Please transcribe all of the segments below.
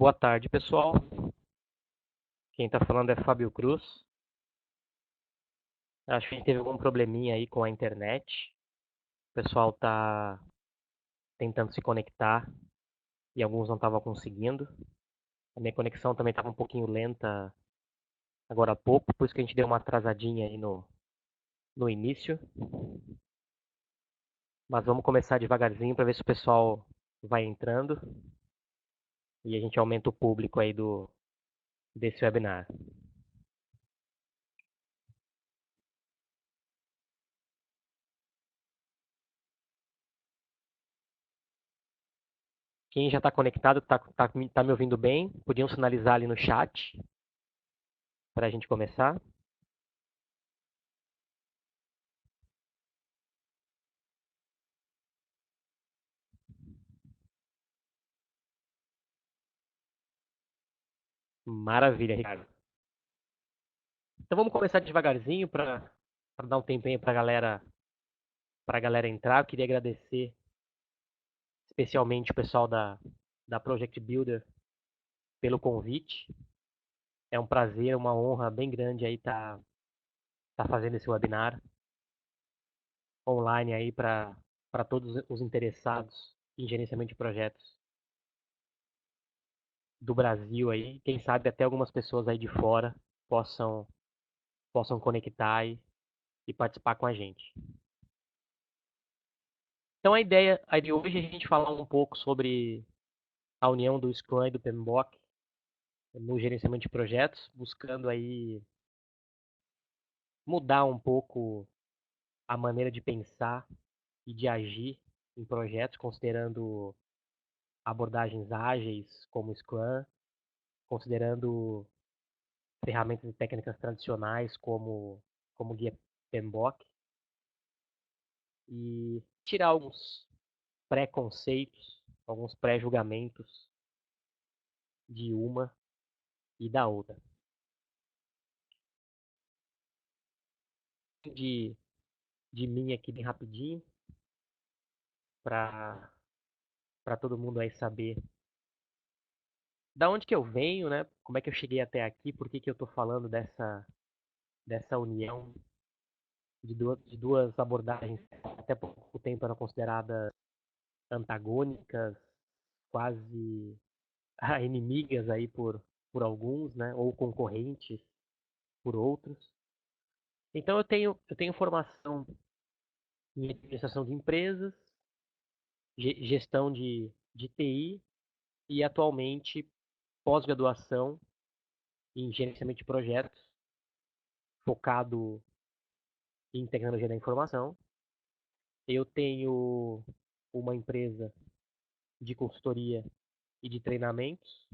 Boa tarde, pessoal. Quem está falando é Fábio Cruz. Acho que a gente teve algum probleminha aí com a internet. O pessoal está tentando se conectar e alguns não estavam conseguindo. A minha conexão também estava um pouquinho lenta agora há pouco, por isso que a gente deu uma atrasadinha aí no início. Mas vamos começar devagarzinho para ver se o pessoal vai entrando e a gente aumenta o público aí desse webinar. Quem já está conectado, tá me ouvindo bem, podiam sinalizar ali no chat para a gente começar. Maravilha, Ricardo. Então vamos começar devagarzinho para dar um tempinho para galera entrar. Eu queria agradecer especialmente o pessoal da Project Builder pelo convite. É um prazer, uma honra bem grande aí tá fazendo esse webinar online aí para todos os interessados em gerenciamento de projetos do Brasil aí. Quem sabe até algumas pessoas aí de fora possam conectar e participar com a gente. Então a ideia de hoje é a gente falar um pouco sobre a união do Scrum e do PMBOK no gerenciamento de projetos, buscando aí mudar um pouco a maneira de pensar e de agir em projetos, considerando abordagens ágeis como Scrum, considerando ferramentas e técnicas tradicionais como guia PMBOK e tirar alguns preconceitos, alguns pré-julgamentos de uma e da outra. De, de mim aqui bem rapidinho, para todo mundo aí saber da onde que eu venho, né? Como é que eu cheguei até aqui, por que que eu tô falando dessa união de duas abordagens que até pouco tempo eram consideradas antagônicas, quase inimigas aí por alguns, né? Ou concorrentes por outros. Então eu tenho formação em administração de empresas, gestão de TI e atualmente pós-graduação em gerenciamento de projetos, focado em tecnologia da informação. Eu tenho uma empresa de consultoria e de treinamentos,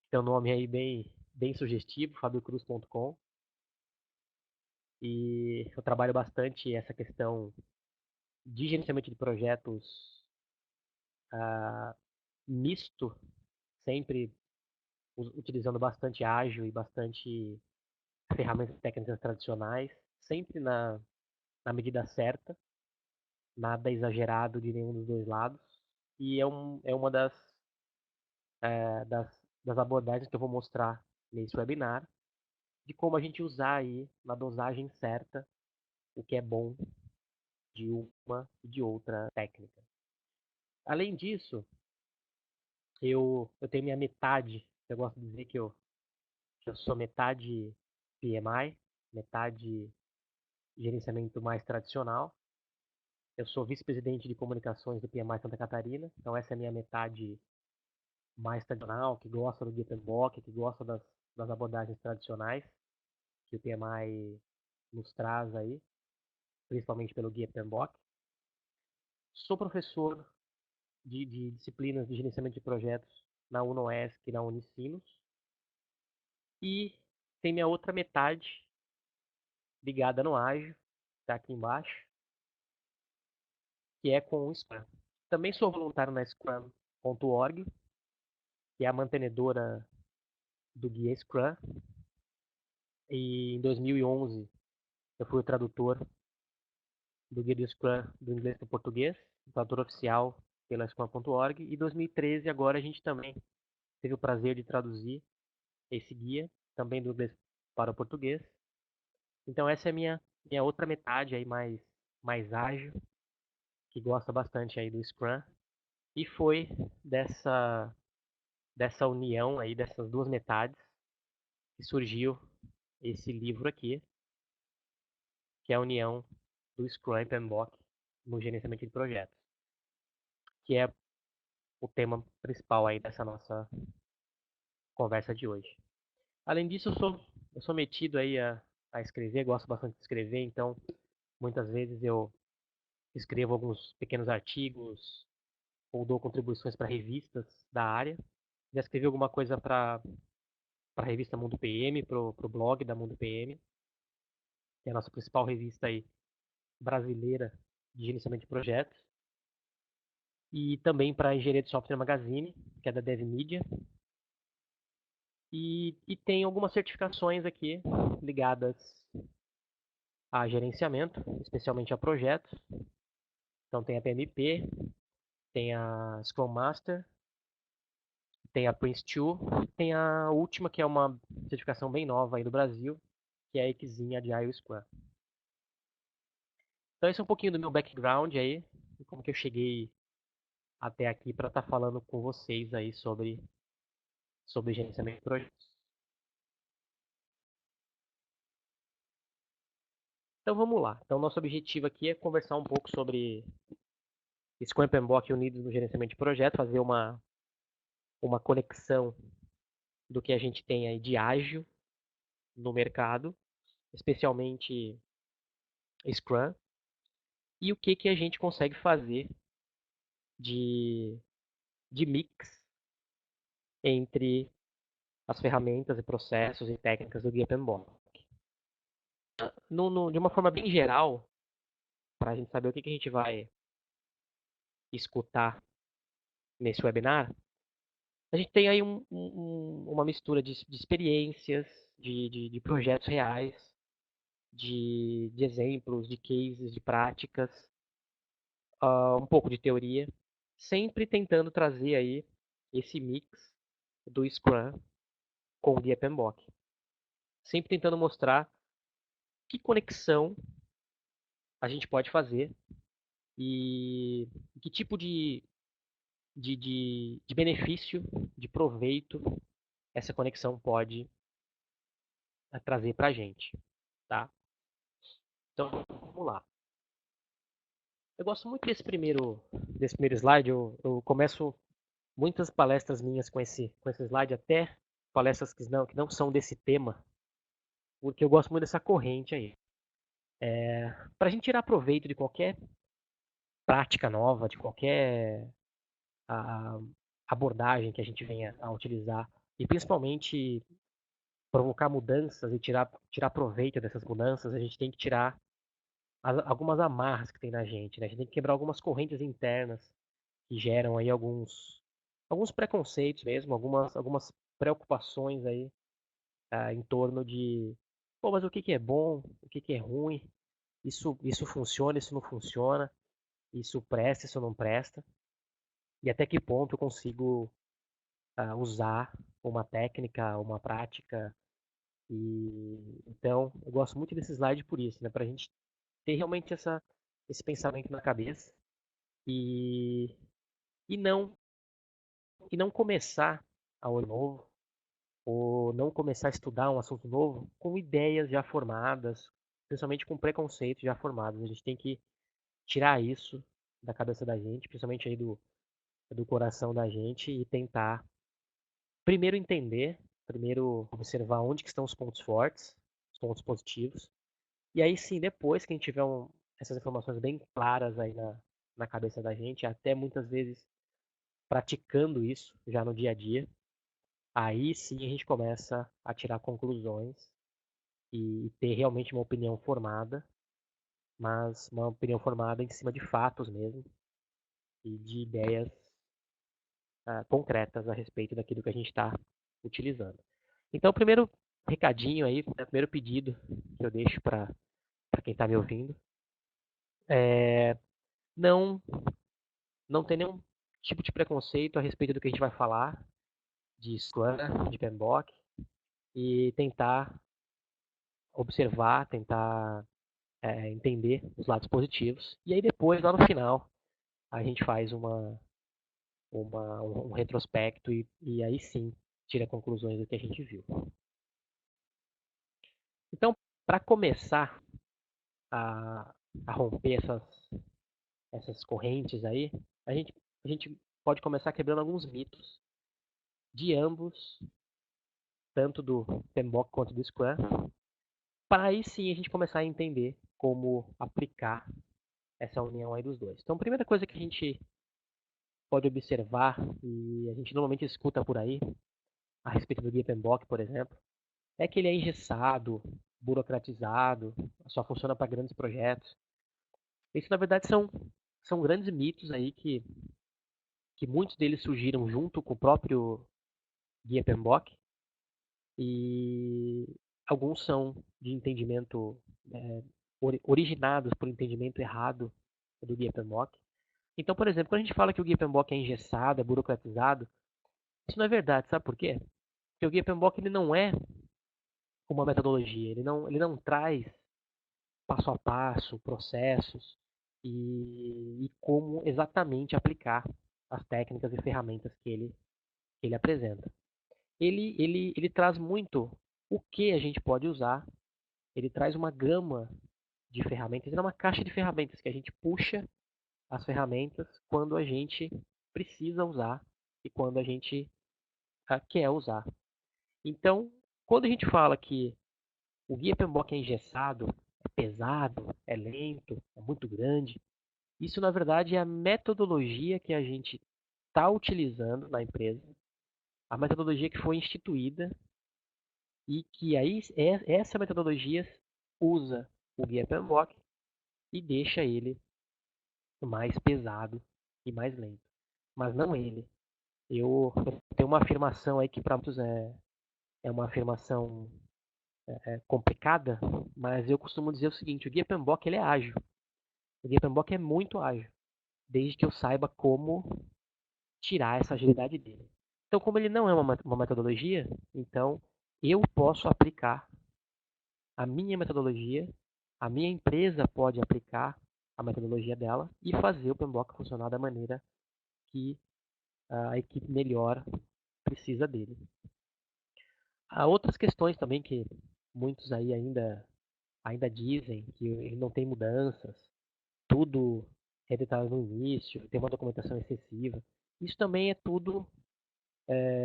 tem um nome aí bem sugestivo, fabiocruz.com. E eu trabalho bastante essa questão de gerenciamento de projetos misto, sempre utilizando bastante ágil e bastante ferramentas técnicas tradicionais, sempre na medida certa, nada exagerado de nenhum dos dois lados. E é uma das, das abordagens que eu vou mostrar nesse webinar, de como a gente usar aí na dosagem certa o que é bom de uma e de outra técnica. Além disso, eu tenho minha metade, eu gosto de dizer que eu sou metade PMI, metade gerenciamento mais tradicional. Eu sou vice-presidente de comunicações do PMI Santa Catarina, então essa é a minha metade mais tradicional, que gosta do Gutenberg, que gosta das abordagens tradicionais que o PMI nos traz aí, principalmente pelo Guia PMBOK. Sou professor de disciplinas de gerenciamento de projetos na UNOESC e na Unicinos. E tem minha outra metade ligada no Ágil, está aqui embaixo, que é com o Scrum. Também sou voluntário na Scrum.org, que é a mantenedora do guia Scrum. E em 2011 eu fui o tradutor do guia do Scrum do inglês para o português, tradutor oficial pela Scrum.org. E em 2013 agora a gente também teve o prazer de traduzir esse guia, também do inglês para o português. Então essa é a minha outra metade aí mais ágil, que gosta bastante aí do Scrum. E foi dessa união aí, dessas duas metades, que surgiu esse livro aqui, que é a união do Scrum e PMBOK no gerenciamento de projetos, que é o tema principal aí dessa nossa conversa de hoje. Além disso, eu sou metido aí a escrever, gosto bastante de escrever, então muitas vezes eu escrevo alguns pequenos artigos ou dou contribuições para revistas da área. Já escrevi alguma coisa para a revista Mundo PM, para o blog da Mundo PM, que é a nossa principal revista aí brasileira de gerenciamento de projetos. E também para a Engenharia de Software Magazine, que é da DevMedia. E tem algumas certificações aqui ligadas a gerenciamento, especialmente a projetos. Então tem a PMP, tem a Scrum Master, tem a Prince2, tem a última que é uma certificação bem nova aí do Brasil, que é a Exim Agile Scrum. Então esse é um pouquinho do meu background aí, e como que eu cheguei até aqui para estar falando com vocês aí sobre gerenciamento de projetos. Então vamos lá. Então nosso objetivo aqui é conversar um pouco sobre Scrum e PMBOK unidos no gerenciamento de projetos, fazer uma conexão do que a gente tem aí de ágil no mercado, especialmente Scrum, e o que a gente consegue fazer de, de mix entre as ferramentas e processos e técnicas do Guia PMBOK. De uma forma bem geral, para a gente saber o que a gente vai escutar nesse webinar, a gente tem aí uma mistura de experiências, de projetos reais, de exemplos, de cases, de práticas, um pouco de teoria, sempre tentando trazer aí esse mix do Scrum com o Guia PMBOK. Sempre tentando mostrar que conexão a gente pode fazer e que tipo de benefício, de proveito essa conexão pode trazer para a gente, tá? Então, vamos lá. Eu gosto muito desse primeiro slide. Eu começo muitas palestras minhas com esse slide, até palestras que não são desse tema, porque eu gosto muito dessa corrente aí. Para a gente tirar proveito de qualquer prática nova, de qualquer a, abordagem que a gente venha a utilizar, e principalmente provocar mudanças e tirar proveito dessas mudanças, a gente tem que tirar algumas amarras que tem na gente, né? A gente tem que quebrar algumas correntes internas que geram aí alguns preconceitos mesmo, algumas preocupações aí em torno de, pô, mas o que que é bom, o que que é ruim, isso funciona, isso não funciona, isso presta, isso não presta, e até que ponto eu consigo usar uma técnica, uma prática, e então eu gosto muito desse slide por isso, né, para a gente ter realmente esse pensamento na cabeça e, e não e não começar a olho novo ou não começar a estudar um assunto novo com ideias já formadas, principalmente com preconceitos já formados. A gente tem que tirar isso da cabeça da gente, principalmente aí do coração da gente e tentar primeiro entender, primeiro observar onde que estão os pontos fortes, os pontos positivos. E aí sim, depois que a gente tiver essas informações bem claras aí na cabeça da gente, até muitas vezes praticando isso já no dia a dia, aí sim a gente começa a tirar conclusões e ter realmente uma opinião formada, mas uma opinião formada em cima de fatos mesmo e de ideias concretas a respeito daquilo que a gente está utilizando. Então, o primeiro recadinho aí, o primeiro pedido que eu deixo para quem está me ouvindo é não, não ter nenhum tipo de preconceito a respeito do que a gente vai falar. de Scrum, de PMBOK, e tentar observar, tentar entender os lados positivos. E aí depois, lá no final, a gente faz um retrospecto e aí sim tira conclusões do que a gente viu. Então, para começar a, a romper essas correntes aí, a gente pode começar quebrando alguns mitos de ambos, tanto do PMBOK quanto do Scrum, para aí sim a gente começar a entender como aplicar essa união aí dos dois. Então, a primeira coisa que a gente pode observar, e a gente normalmente escuta por aí, a respeito do Guia PMBOK, por exemplo, é que ele é engessado, burocratizado, só funciona para grandes projetos. Isso, na verdade, são grandes mitos aí que muitos deles surgiram junto com o próprio Guia PMBOK e alguns são de entendimento é, originados por entendimento errado do Guia PMBOK. Então, por exemplo, quando a gente fala que o Guia PMBOK é engessado, é burocratizado, isso não é verdade, sabe por quê? Porque o Guia PMBOK ele não é uma metodologia, ele não traz passo a passo, processos e como exatamente aplicar as técnicas e ferramentas que ele apresenta. Ele traz muito o que a gente pode usar, ele traz uma gama de ferramentas, ele é uma caixa de ferramentas que a gente puxa as ferramentas quando a gente precisa usar e quando a gente quer usar. Então, quando a gente fala que o guia PMBOK é engessado, é pesado, é lento, é muito grande, isso na verdade é a metodologia que a gente está utilizando na empresa, a metodologia que foi instituída e que aí essa metodologia usa o guia PMBOK e deixa ele mais pesado e mais lento. Mas não ele. Eu tenho uma afirmação aí que para muitos é uma afirmação complicada, mas eu costumo dizer o seguinte: o guia PMBOK ele é ágil. O guia PMBOK é muito ágil, desde que eu saiba como tirar essa agilidade dele. Então, como ele não é uma metodologia, então eu posso aplicar a minha metodologia, a minha empresa pode aplicar a metodologia dela e fazer o PMBOK funcionar da maneira que a equipe melhor precisa dele. Há outras questões também que muitos aí ainda dizem que ele não tem mudanças, tudo é detalhado no início, tem uma documentação excessiva. Isso também é tudo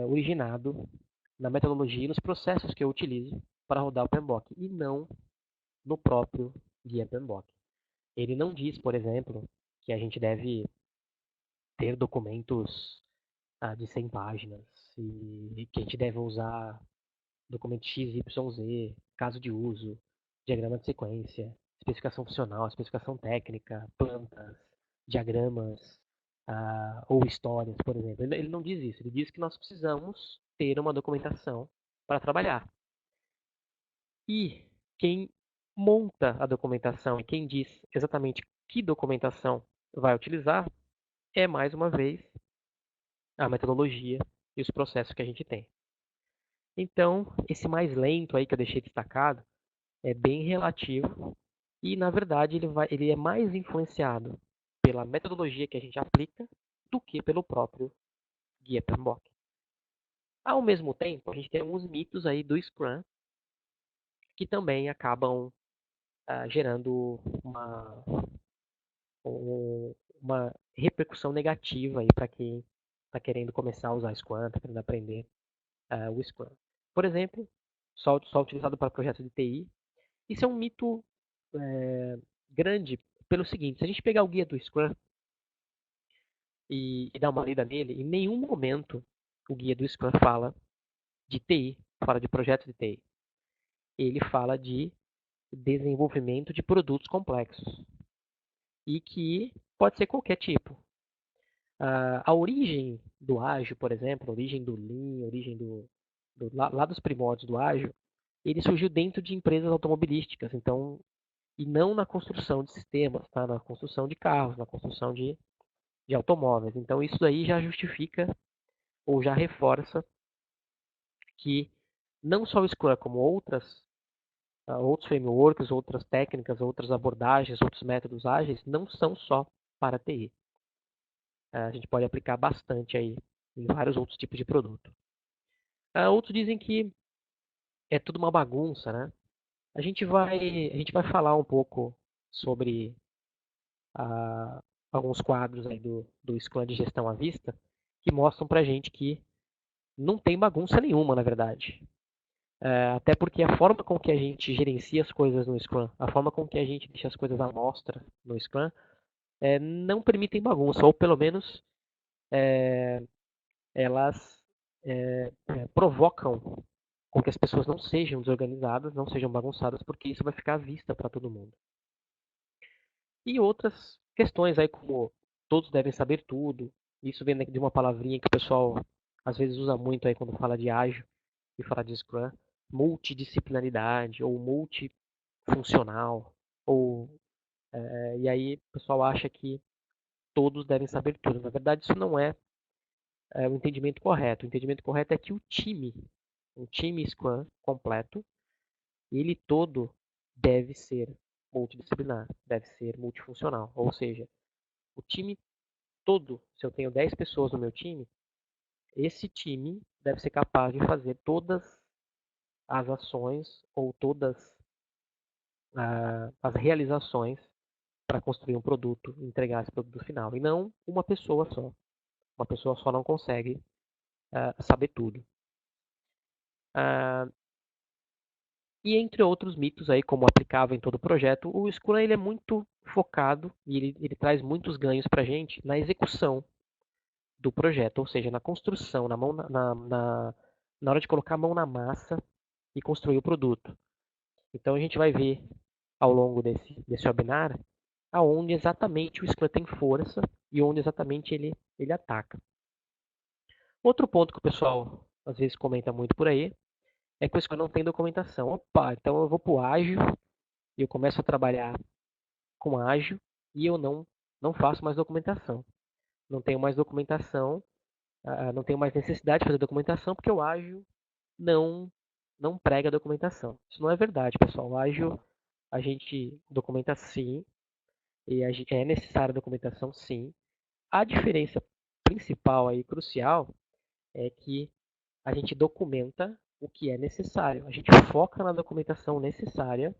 originado na metodologia e nos processos que eu utilizo para rodar o PMBOK e não no próprio guia PMBOK. Ele não diz, por exemplo, que a gente deve ter documentos de 100 páginas e que a gente deve usar documento X, Y, Z, caso de uso, diagrama de sequência, especificação funcional, especificação técnica, plantas, diagramas ou histórias, por exemplo. Ele não diz isso, ele diz que nós precisamos ter uma documentação para trabalhar. E quem monta a documentação e quem diz exatamente que documentação vai utilizar é, mais uma vez, a metodologia e os processos que a gente tem. Então, esse mais lento aí que eu deixei destacado é bem relativo e, na verdade, ele é mais influenciado pela metodologia que a gente aplica do que pelo próprio guia PMBOK. Ao mesmo tempo, a gente tem alguns mitos aí do Scrum que também acabam gerando uma repercussão negativa aí para quem está querendo começar a usar Scrum, está querendo aprender o Scrum. Por exemplo, só utilizado para projetos de TI. Isso é um mito grande pelo seguinte: se a gente pegar o guia do Scrum e dar uma lida nele, em nenhum momento o guia do Scrum fala de TI, fala de projetos de TI. Ele fala de desenvolvimento de produtos complexos e que pode ser qualquer tipo. A origem do ágil, por exemplo, a origem do Lean, a origem lá dos primórdios do ágil, ele surgiu dentro de empresas automobilísticas, então, e não na construção de sistemas, tá? Na construção de carros, na construção de automóveis. Então, isso aí já justifica ou já reforça que não só o Scrum, como outros frameworks, outras técnicas, outras abordagens, outros métodos ágeis, não são só para TI. A gente pode aplicar bastante aí em vários outros tipos de produto. Outros dizem que é tudo uma bagunça, né? A gente vai falar um pouco sobre alguns quadros aí do Scrum de gestão à vista que mostram pra gente que não tem bagunça nenhuma, na verdade. Até porque a forma com que a gente gerencia as coisas no Scrum, a forma com que a gente deixa as coisas à mostra no Scrum, não permitem bagunça, ou pelo menos elas provocam com que as pessoas não sejam desorganizadas, não sejam bagunçadas, porque isso vai ficar à vista para todo mundo. E outras questões aí, como todos devem saber tudo, isso vem de uma palavrinha que o pessoal às vezes usa muito aí quando fala de ágil e fala de Scrum, multidisciplinaridade ou multifuncional, ou e aí o pessoal acha que todos devem saber tudo. Na verdade, isso não é o entendimento correto. O entendimento correto é que um time Scrum completo, ele todo deve ser multidisciplinar, deve ser multifuncional. Ou seja, o time todo, se eu tenho 10 pessoas no meu time, esse time deve ser capaz de fazer todas as ações ou todas as realizações para construir um produto, entregar esse produto final. E não uma pessoa só. Uma pessoa só não consegue saber tudo. E entre outros mitos aí, como aplicável em todo projeto, o Scrum ele é muito focado e ele traz muitos ganhos para a gente na execução do projeto, ou seja, na construção, na hora de colocar a mão na massa e construir o produto. Então a gente vai ver ao longo desse webinar aonde exatamente o Scrum tem força e onde exatamente ele ataca. Outro ponto que o pessoal às vezes comenta muito por aí é que o Scrum não tem documentação. Opa, então eu vou para o ágil e eu começo a trabalhar com ágil e eu não faço mais documentação. Não tenho mais documentação, não tenho mais necessidade de fazer documentação porque o ágil não não prega documentação. Isso não é verdade, pessoal. O ágil a gente documenta sim e é necessária documentação sim. A diferença principal aí crucial é que a gente documenta o que é necessário. A gente foca na documentação necessária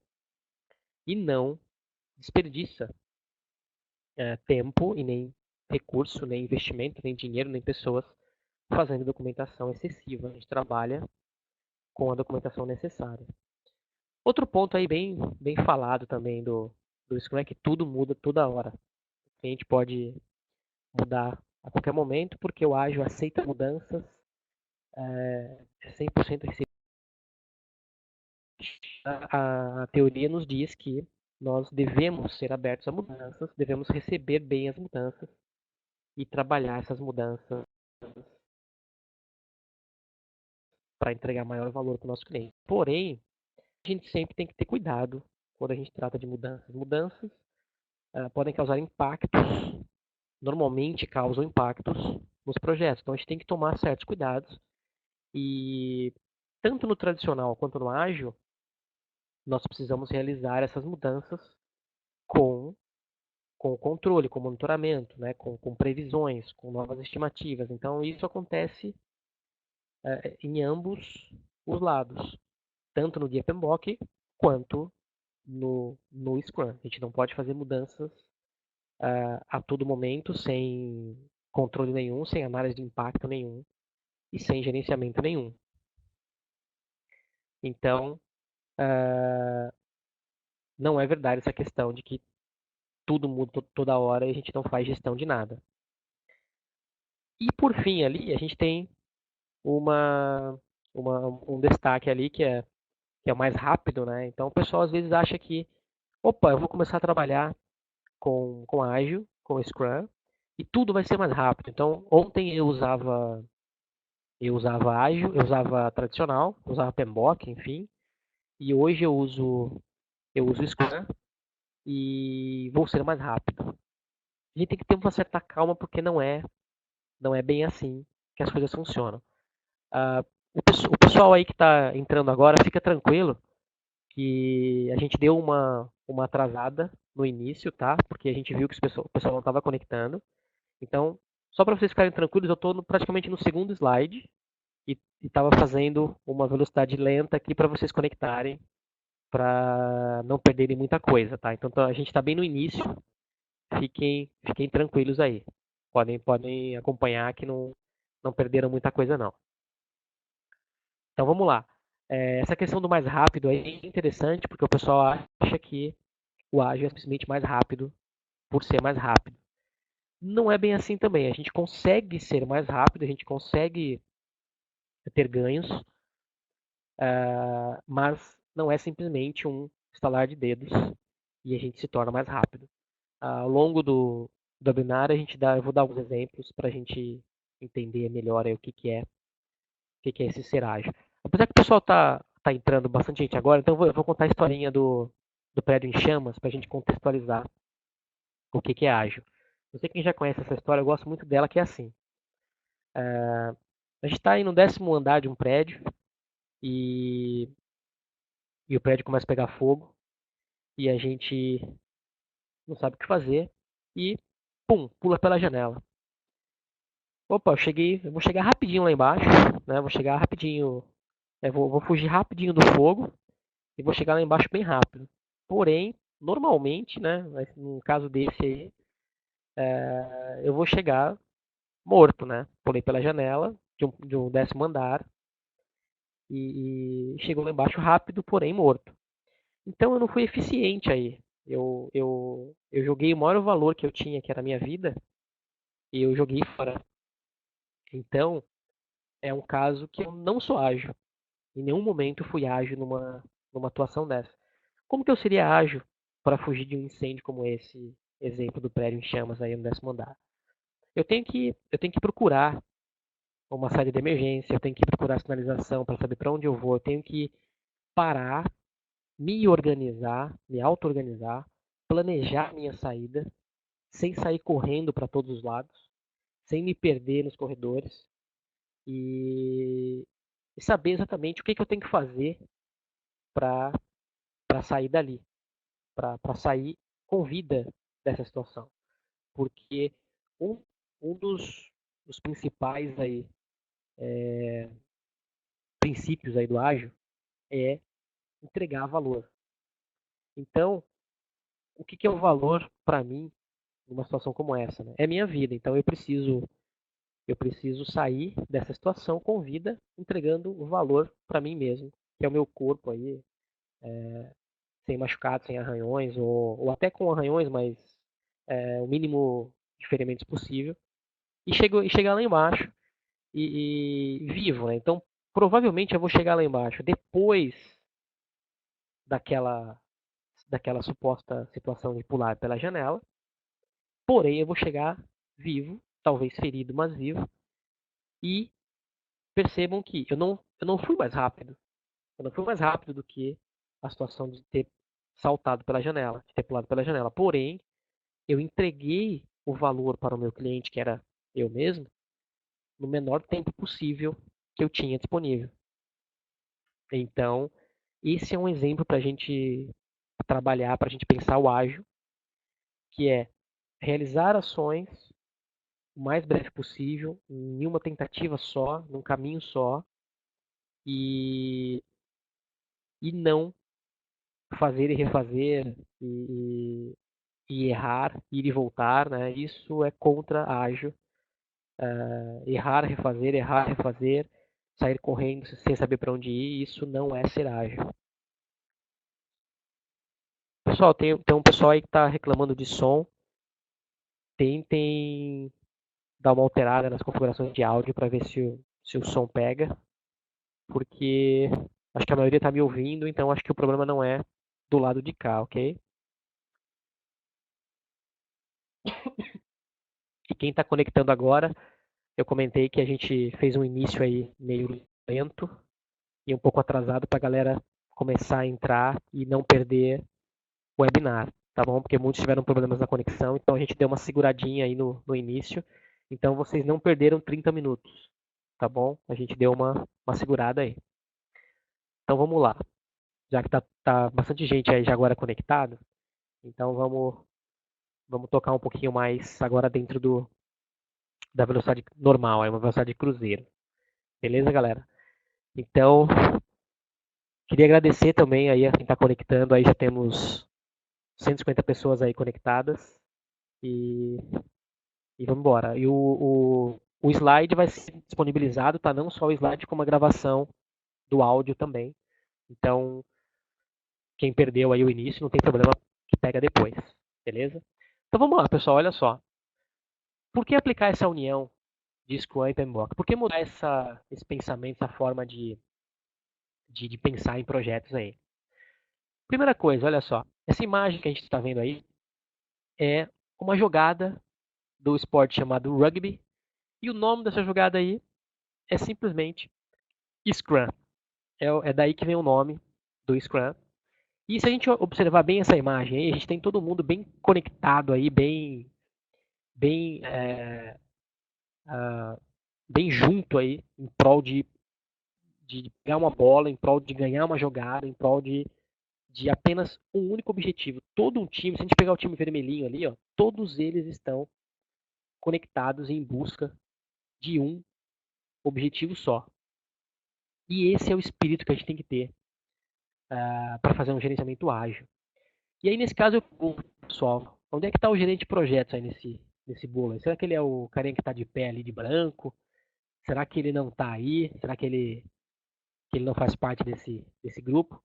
e não desperdiça tempo e nem recurso, nem investimento, nem dinheiro, nem pessoas fazendo documentação excessiva. A gente trabalha com a documentação necessária. Outro ponto aí bem falado também do Scrum é que tudo muda toda hora. A gente pode mudar a qualquer momento, porque o ágil aceita mudanças, 100% a teoria nos diz que nós devemos ser abertos a mudanças, devemos receber bem as mudanças e trabalhar essas mudanças para entregar maior valor para o nosso cliente. Porém, a gente sempre tem que ter cuidado quando a gente trata de mudanças. Mudanças podem causar impactos, normalmente causam impactos nos projetos. Então a gente tem que tomar certos cuidados e tanto no tradicional quanto no ágil, nós precisamos realizar essas mudanças com, com controle, com monitoramento, né, com previsões, com novas estimativas. Então isso acontece em ambos os lados, tanto no dia PMBOK quanto no Scrum. A gente não pode fazer mudanças a todo momento sem controle nenhum, sem análise de impacto nenhum e sem gerenciamento nenhum. Então, não é verdade essa questão de que tudo muda toda hora e a gente não faz gestão de nada. E por fim ali, a gente tem uma, um destaque ali que é o mais rápido, né? Então o pessoal às vezes acha que, opa, eu vou começar a trabalhar com Ágil, com Scrum, e tudo vai ser mais rápido. Então ontem eu usava Ágil, eu usava tradicional, eu usava PMBOK, enfim, e hoje eu uso Scrum e vou ser mais rápido. A gente tem que ter uma certa calma porque não é bem assim que as coisas funcionam. O pessoal aí que está entrando agora, fica tranquilo que a gente deu uma atrasada no início, tá? Porque a gente viu que o pessoal não estava conectando. Então, só para vocês ficarem tranquilos, eu estou praticamente no segundo slide e estava fazendo uma velocidade lenta aqui para vocês conectarem, para não perderem muita coisa, tá? Então a gente está bem no início, fiquem tranquilos aí. Podem acompanhar que não perderam muita coisa não. Então vamos lá. Essa questão do mais rápido é interessante porque o pessoal acha que o ágil é simplesmente mais rápido por ser mais rápido. Não é bem assim também. A gente consegue ser mais rápido, a gente consegue ter ganhos, mas não é simplesmente um estalar de dedos e a gente se torna mais rápido. Ao longo do webinar eu vou dar alguns exemplos para a gente entender melhor aí o que é esse ser ágil. Apesar que o pessoal tá entrando bastante gente agora, então eu vou contar a historinha do prédio em chamas para a gente contextualizar o que é ágil. Não sei quem já conhece essa história, eu gosto muito dela, que é assim. A gente está aí no 10º andar de um prédio e, e o prédio começa a pegar fogo e a gente não sabe o que fazer e, pum, pula pela janela. Opa, eu vou chegar rapidinho lá embaixo, né? Vou chegar rapidinho, vou fugir rapidinho do fogo e vou chegar lá embaixo bem rápido. Porém, normalmente, né? Num caso desse aí, eu vou chegar morto, né? Pulei pela janela de um 10º andar e chegou lá embaixo rápido, porém morto. Então eu não fui eficiente aí. Eu joguei o maior valor que eu tinha, que era a minha vida, e eu joguei fora. Então, é um caso que eu não sou ágil. Em nenhum momento fui ágil numa atuação dessa. Como que eu seria ágil para fugir de um incêndio como esse exemplo do prédio em chamas aí no 10º andar? Eu tenho que procurar uma saída de emergência, eu tenho que procurar sinalização para saber para onde eu vou, eu tenho que parar, me organizar, me auto-organizar, planejar minha saída, sem sair correndo para todos os lados, sem me perder nos corredores e, e saber exatamente o que eu tenho que fazer para sair dali, para sair com vida dessa situação. Porque um, um dos principais aí, princípios aí do ágil é entregar valor. Então, o que é o valor para mim numa situação como essa? Né? É minha vida, então eu preciso sair dessa situação com vida, entregando o valor para mim mesmo, que é o meu corpo aí, sem machucados, sem arranhões, ou até com arranhões, mas o mínimo de ferimentos possível, e chegar lá embaixo e vivo, né? Então, provavelmente eu vou chegar lá embaixo depois daquela, daquela suposta situação de pular pela janela, porém eu vou chegar vivo, talvez ferido, mas vivo, e percebam que eu não fui mais rápido. Eu não fui mais rápido do que a situação de ter saltado pela janela, de ter pulado pela janela. Porém, eu entreguei o valor para o meu cliente, que era eu mesmo, no menor tempo possível que eu tinha disponível. Então, esse é um exemplo para a gente trabalhar, para a gente pensar o ágil, que é realizar ações o mais breve possível, em uma tentativa só, num caminho só, e, e não fazer e refazer e errar, ir e voltar, né? Isso é contra ágil. Errar, refazer, sair correndo sem saber para onde ir, isso não é ser ágil. Pessoal, tem um pessoal aí que está reclamando de som. Tentem dar uma alterada nas configurações de áudio para ver se o som pega, porque acho que a maioria está me ouvindo, então acho que o problema não é do lado de cá, ok? E quem está conectando agora, eu comentei que a gente fez um início aí meio lento e um pouco atrasado para a galera começar a entrar e não perder o webinar, tá bom? Porque muitos tiveram problemas na conexão, então a gente deu uma seguradinha aí no início. Então vocês não perderam 30 minutos. tá bom? A gente deu uma segurada aí. Então vamos lá. Já que tá bastante gente aí já agora conectado, então vamos tocar um pouquinho mais agora dentro da velocidade normal, é uma velocidade de cruzeiro. Beleza, galera? Então, queria agradecer também aí a quem está conectando. Aí já temos 150 pessoas aí conectadas. E, e vamos embora. E o slide vai ser disponibilizado, tá? Não só o slide, como a gravação do áudio também. Então, quem perdeu aí o início, não tem problema que pega depois. Beleza? Então vamos lá, pessoal. Olha só. Por que aplicar essa união de Scrum e PMBOK? Por que mudar esse pensamento, essa forma de pensar em projetos aí? Primeira coisa, olha só. Essa imagem que a gente está vendo aí é uma jogada do esporte chamado rugby. E o nome dessa jogada aí é simplesmente Scrum. É daí que vem o nome do Scrum. E se a gente observar bem essa imagem aí, a gente tem todo mundo bem conectado aí, bem, bem junto aí, em prol de pegar uma bola, em prol de ganhar uma jogada, em prol de apenas um único objetivo. Todo um time, se a gente pegar o time vermelhinho ali, ó, todos eles estão conectados em busca de um objetivo só. E esse é o espírito que a gente tem que ter para fazer um gerenciamento ágil. E aí, nesse caso, eu pergunto, pessoal, onde é que está o gerente de projetos aí nesse bolo? Será que ele é o carinha que está de pé ali de branco? Será que ele não está aí? Será que ele não faz parte desse grupo?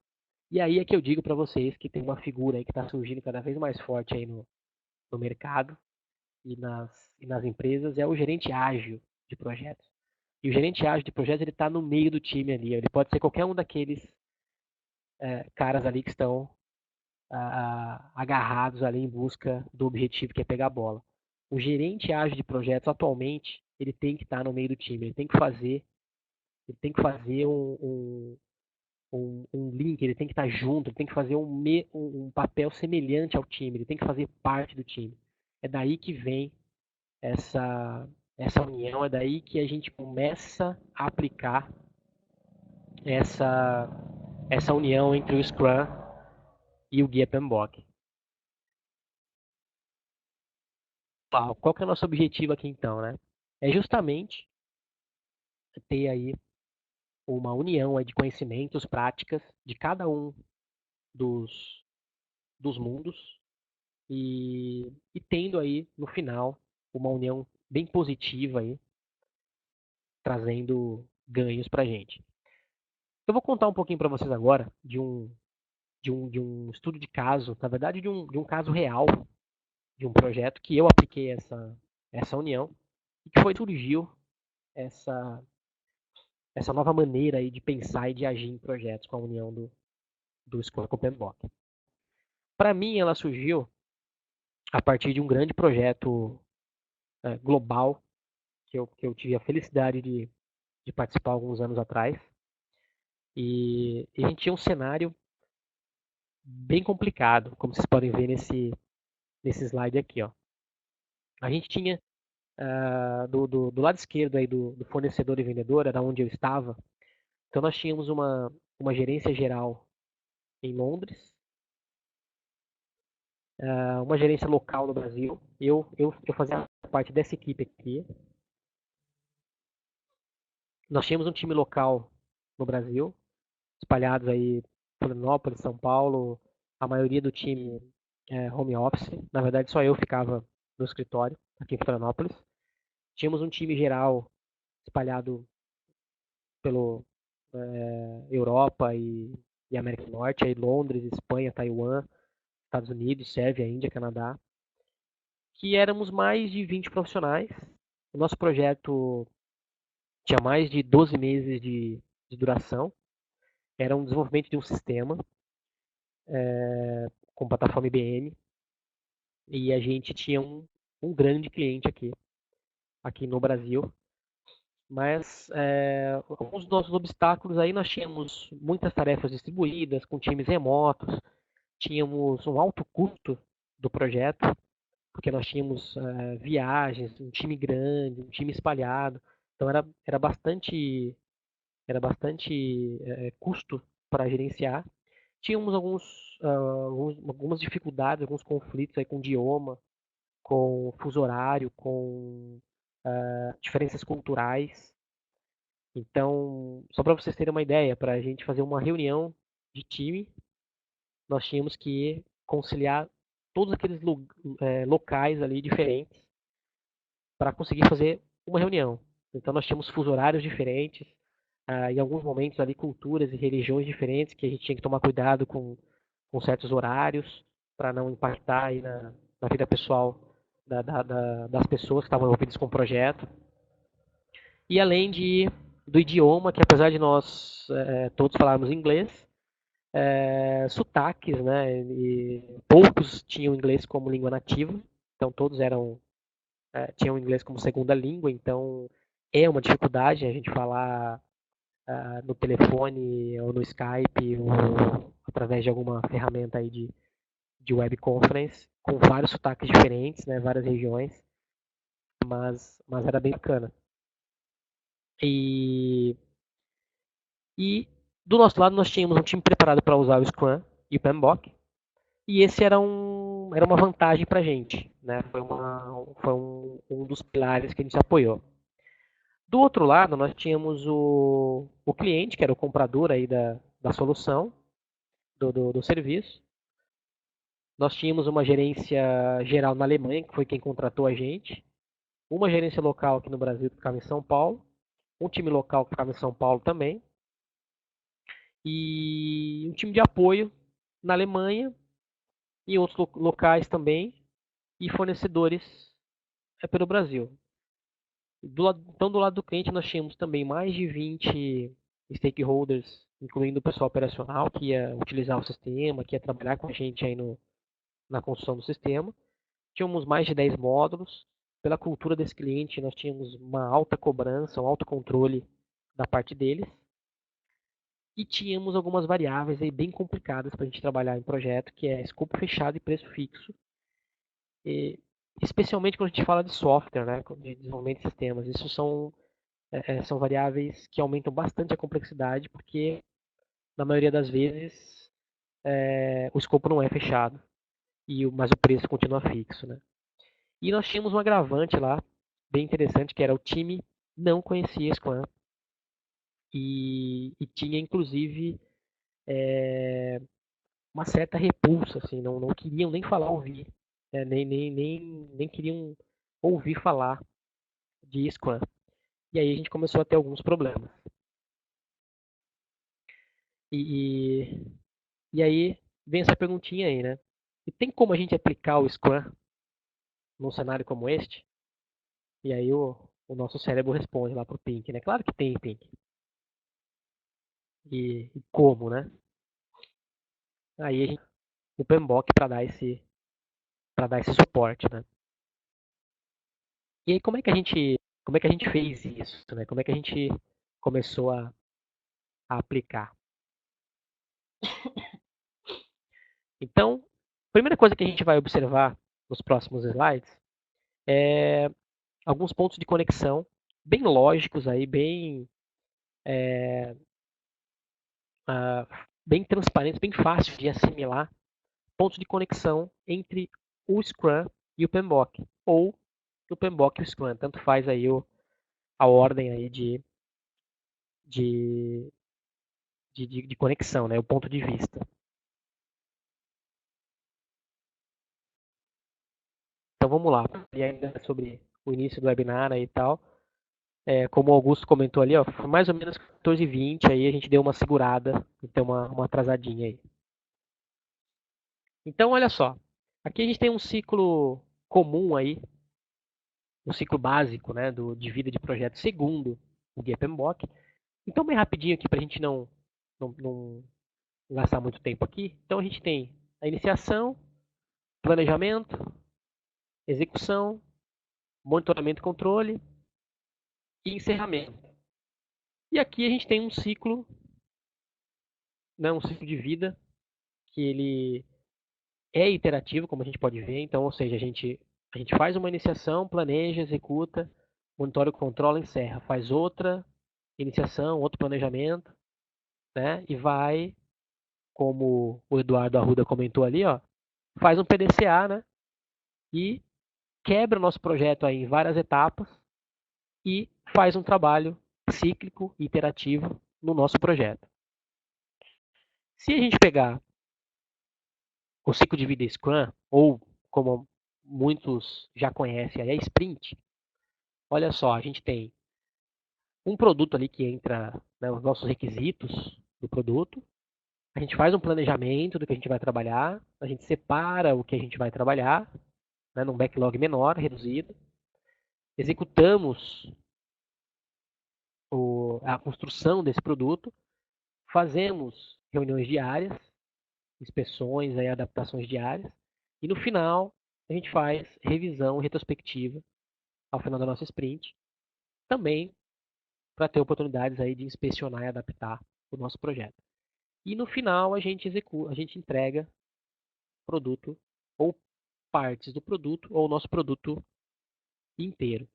E aí é que eu digo para vocês que tem uma figura aí que está surgindo cada vez mais forte aí no mercado e nas empresas, é o gerente ágil de projetos. E o gerente ágil de projetos, ele está no meio do time ali. Ele pode ser qualquer um daqueles caras ali que estão agarrados ali em busca do objetivo que é pegar a bola. O gerente ágil de projetos atualmente ele tem que estar no meio do time, ele tem que fazer um link, ele tem que estar junto, ele tem que fazer um papel semelhante ao time, ele tem que fazer parte do time. É daí que vem essa união, é daí que a gente começa a aplicar essa, essa união entre o Scrum e o Guia PMBOK. Qual que é o nosso objetivo aqui então, né? É justamente ter aí uma união aí de conhecimentos, práticas de cada um dos, dos mundos e tendo aí no final uma união bem positiva aí, trazendo ganhos pra gente. Eu vou contar um pouquinho para vocês agora de um estudo de caso, na verdade de um caso real, de um projeto que eu apliquei essa união e que foi surgiu essa, essa nova maneira aí de pensar e de agir em projetos com a união do Scrum com o PMBOK. Para mim, ela surgiu a partir de um grande projeto global que eu tive a felicidade de participar alguns anos atrás. E a gente tinha um cenário bem complicado, como vocês podem ver nesse slide aqui. Ó. A gente tinha do lado esquerdo aí do fornecedor e vendedor, era onde eu estava. Então nós tínhamos uma gerência geral em Londres, uma gerência local no Brasil. Eu fazia parte dessa equipe aqui. Nós tínhamos um time local no Brasil, espalhados aí Florianópolis, São Paulo, a maioria do time home office. Na verdade, só eu ficava no escritório aqui em Florianópolis. Tínhamos um time geral espalhado pelo Europa e América do Norte, aí Londres, Espanha, Taiwan, Estados Unidos, Sérvia, Índia, Canadá, que éramos mais de 20 profissionais. O nosso projeto tinha mais de 12 meses de duração. Era um desenvolvimento de um sistema com plataforma IBM e a gente tinha um grande cliente aqui no Brasil. Mas alguns dos nossos obstáculos aí nós tínhamos muitas tarefas distribuídas com times remotos, tínhamos um alto custo do projeto, porque nós tínhamos viagens, um time grande, um time espalhado. Então era bastante custo para gerenciar. Tínhamos algumas dificuldades, alguns conflitos aí com o idioma, com fuso horário, com diferenças culturais. Então, só para vocês terem uma ideia, para a gente fazer uma reunião de time, nós tínhamos que conciliar todos aqueles locais ali diferentes para conseguir fazer uma reunião. Então, nós tínhamos fuso horários diferentes, em alguns momentos ali culturas e religiões diferentes que a gente tinha que tomar cuidado com certos horários para não impactar aí na vida pessoal das pessoas que estavam envolvidas com o projeto. E além do idioma, que apesar de nós todos falarmos inglês, sotaques, né? E poucos tinham inglês como língua nativa, então todos tinham inglês como segunda língua, então é uma dificuldade a gente falar no telefone ou no Skype ou através de alguma ferramenta aí de web conference, com vários sotaques diferentes, né? Várias regiões, mas era bem bacana. E, e do nosso lado nós tínhamos um time preparado para usar o Scrum e o PMBOK, e esse era uma vantagem para a gente, né? Foi um dos pilares que a gente apoiou. Do outro lado, nós tínhamos o cliente, que era o comprador aí da solução, do serviço. Nós tínhamos uma gerência geral na Alemanha, que foi quem contratou a gente. Uma gerência local aqui no Brasil, que ficava em São Paulo. Um time local que ficava em São Paulo também. E um time de apoio na Alemanha e em outros locais também. E fornecedores pelo Brasil. Então, do lado do cliente, nós tínhamos também mais de 20 stakeholders, incluindo o pessoal operacional que ia utilizar o sistema, que ia trabalhar com a gente aí na construção do sistema. Tínhamos mais de 10 módulos. Pela cultura desse cliente, nós tínhamos uma alta cobrança, um alto controle da parte deles. E tínhamos algumas variáveis aí bem complicadas para a gente trabalhar em projeto, que é escopo fechado e preço fixo. E, especialmente quando a gente fala de software, né, de desenvolvimento de sistemas. Isso são variáveis que aumentam bastante a complexidade, porque na maioria das vezes o escopo não é fechado, mas o preço continua fixo, né? E nós tínhamos um agravante lá, bem interessante, que era o time não conhecia Scrum e tinha inclusive uma certa repulsa, assim, não queriam nem falar ouvir, nem queriam ouvir falar de Scrum. E aí a gente começou a ter alguns problemas. E, e aí vem essa perguntinha aí, né? E tem como a gente aplicar o Scrum num cenário como este? E aí o nosso cérebro responde lá pro Pink, né? Claro que tem, Pink. E como, né? Aí a gente o PMBOK para dar esse suporte, né? E aí como é que a gente fez isso, né? Como é que a gente começou a aplicar? Então, a primeira coisa que a gente vai observar nos próximos slides é alguns pontos de conexão bem lógicos aí, bem transparentes, bem fáceis de assimilar, pontos de conexão entre o Scrum e o PMBOK, ou o PMBOK e o Scrum, tanto faz aí a ordem aí de, de conexão, né, o ponto de vista. Então vamos lá, e ainda sobre o início do webinar aí e tal, como o Augusto comentou ali, ó, foi mais ou menos 14h20, aí a gente deu uma segurada, então uma atrasadinha aí. Então olha só, aqui a gente tem um ciclo comum aí, um ciclo básico, né, de vida de projeto segundo o Guia PMBOK. Então bem rapidinho aqui para a gente não gastar muito tempo aqui. Então a gente tem a iniciação, planejamento, execução, monitoramento e controle e encerramento. E aqui a gente tem um ciclo, né, um ciclo de vida que ele é iterativo, como a gente pode ver. Então, ou seja, a gente faz uma iniciação, planeja, executa, monitora, controla, encerra. Faz outra iniciação, outro planejamento, né? E vai, como o Eduardo Arruda comentou ali, ó, faz um PDCA, né? E quebra o nosso projeto aí em várias etapas e faz um trabalho cíclico, iterativo no nosso projeto. Se a gente pegar o ciclo de vida Scrum, ou como muitos já conhecem, é Sprint, olha só, a gente tem um produto ali que entra, né, os nossos requisitos do produto, a gente faz um planejamento do que a gente vai trabalhar, a gente separa o que a gente vai trabalhar, né, num backlog menor, reduzido, executamos a construção desse produto, fazemos reuniões diárias, inspeções, aí, adaptações diárias, e no final a gente faz revisão retrospectiva ao final da nossa sprint, também para ter oportunidades aí de inspecionar e adaptar o nosso projeto. E no final a gente entrega produto ou partes do produto ou o nosso produto inteiro.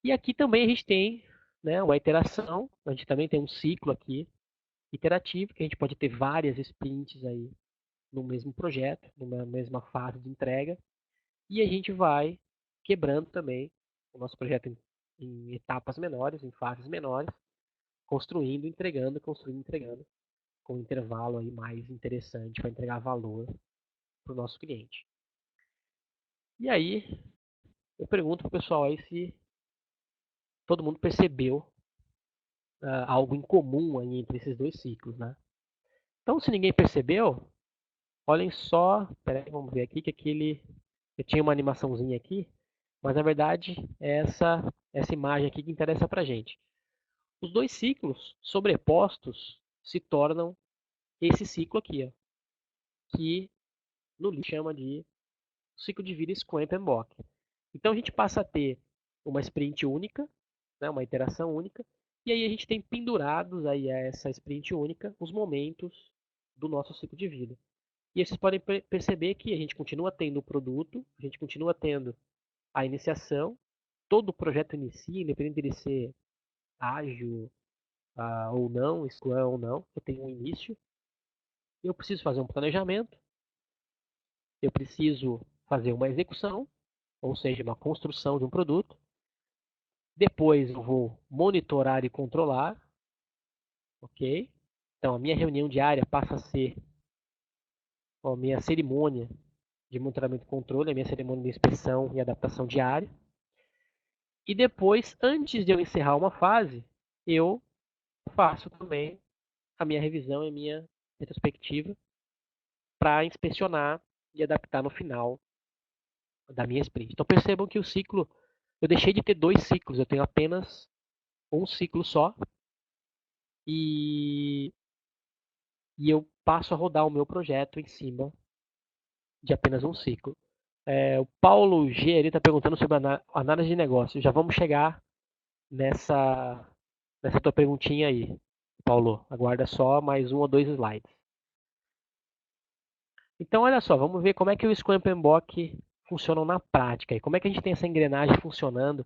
E aqui também a gente tem, né, uma iteração, a gente também tem um ciclo aqui iterativo, que a gente pode ter várias sprints aí no mesmo projeto, numa mesma fase de entrega, e a gente vai quebrando também o nosso projeto em etapas menores, em fases menores, construindo, entregando, com um intervalo aí mais interessante para entregar valor para o nosso cliente. E aí, eu pergunto para o pessoal aí se todo mundo percebeu algo em comum aí entre esses dois ciclos, né? Então, se ninguém percebeu, olhem só, peraí, vamos ver aqui que aquele, eu tinha uma animaçãozinha aqui, mas na verdade é essa imagem aqui que interessa para gente. Os dois ciclos sobrepostos se tornam esse ciclo aqui, ó, que no Lean chama de ciclo de vida Scrum PMBOK. Então a gente passa a ter uma sprint única, né, uma iteração única, e aí a gente tem pendurados aí a essa sprint única os momentos do nosso ciclo de vida. E aí vocês podem perceber que a gente continua tendo o produto, a gente continua tendo a iniciação, todo o projeto inicia, independente de ser ágil ou não, Scrum ou não, eu tenho um início, eu preciso fazer um planejamento, eu preciso fazer uma execução, ou seja, uma construção de um produto. Depois eu vou monitorar e controlar, ok? Então a minha reunião diária passa a ser a minha cerimônia de monitoramento e controle, a minha cerimônia de inspeção e adaptação diária. E depois, antes de eu encerrar uma fase, eu faço também a minha revisão e a minha retrospectiva para inspecionar e adaptar no final da minha sprint. Então percebam que o ciclo, eu deixei de ter dois ciclos, eu tenho apenas um ciclo só e, e eu passo a rodar o meu projeto em cima de apenas um ciclo. O Paulo G ele está perguntando sobre análise de negócio. Já vamos chegar nessa, nessa tua perguntinha aí, Paulo. Aguarda só mais um ou dois slides. Então, olha só, vamos ver como é que o Scrum e o PMBOK funcionam na prática e como é que a gente tem essa engrenagem funcionando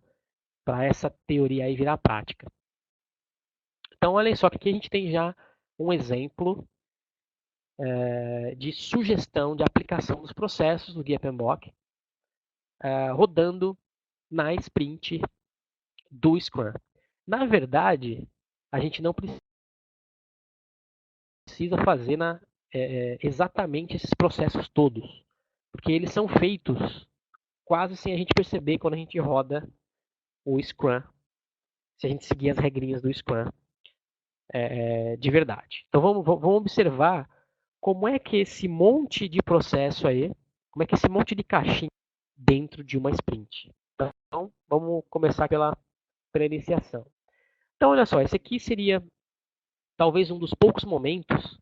para essa teoria aí virar prática. Então, olha só que aqui a gente tem já um exemplo de sugestão de aplicação dos processos do Guia PMBOK rodando na sprint do Scrum. Na verdade, a gente não precisa fazer exatamente esses processos todos, porque eles são feitos quase sem a gente perceber quando a gente roda o Scrum, se a gente seguir as regrinhas do Scrum de verdade. Então vamos observar como é que esse monte de processo aí, como é que esse monte de caixinha dentro de uma sprint. Então vamos começar pela iniciação. Então olha só, esse aqui seria talvez um dos poucos momentos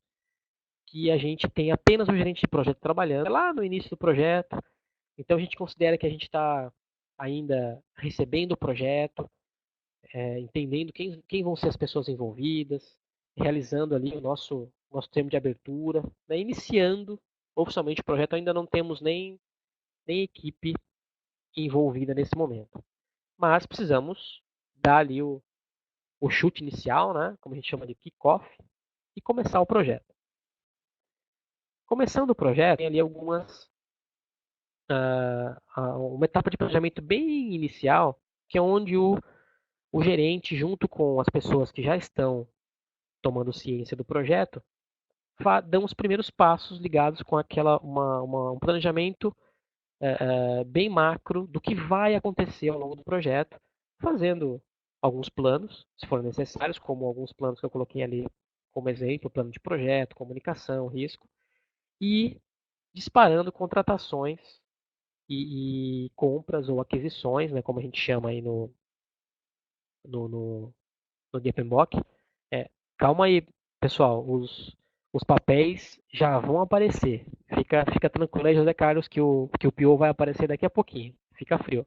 que a gente tem apenas o gerente de projeto trabalhando, lá no início do projeto. Então a gente considera que a gente está ainda recebendo o projeto, entendendo quem vão ser as pessoas envolvidas, realizando ali o nosso termo de abertura, né, iniciando oficialmente o projeto. Ainda não temos nem equipe envolvida nesse momento. Mas precisamos dar ali o chute inicial, né? Como a gente chama de kickoff, e começar o projeto. Começando o projeto, tem ali uma etapa de planejamento bem inicial, que é onde o gerente, junto com as pessoas que já estão tomando ciência do projeto, dão os primeiros passos ligados com um planejamento bem macro do que vai acontecer ao longo do projeto, fazendo alguns planos, se forem necessários, como alguns planos que eu coloquei ali como exemplo, plano de projeto, comunicação, risco, e disparando contratações e compras ou aquisições, né, como a gente chama aí no, no, no Gepenbock. Calma aí, pessoal, os papéis já vão aparecer. Fica tranquilo aí, José Carlos, que o PO vai aparecer daqui a pouquinho. Fica frio.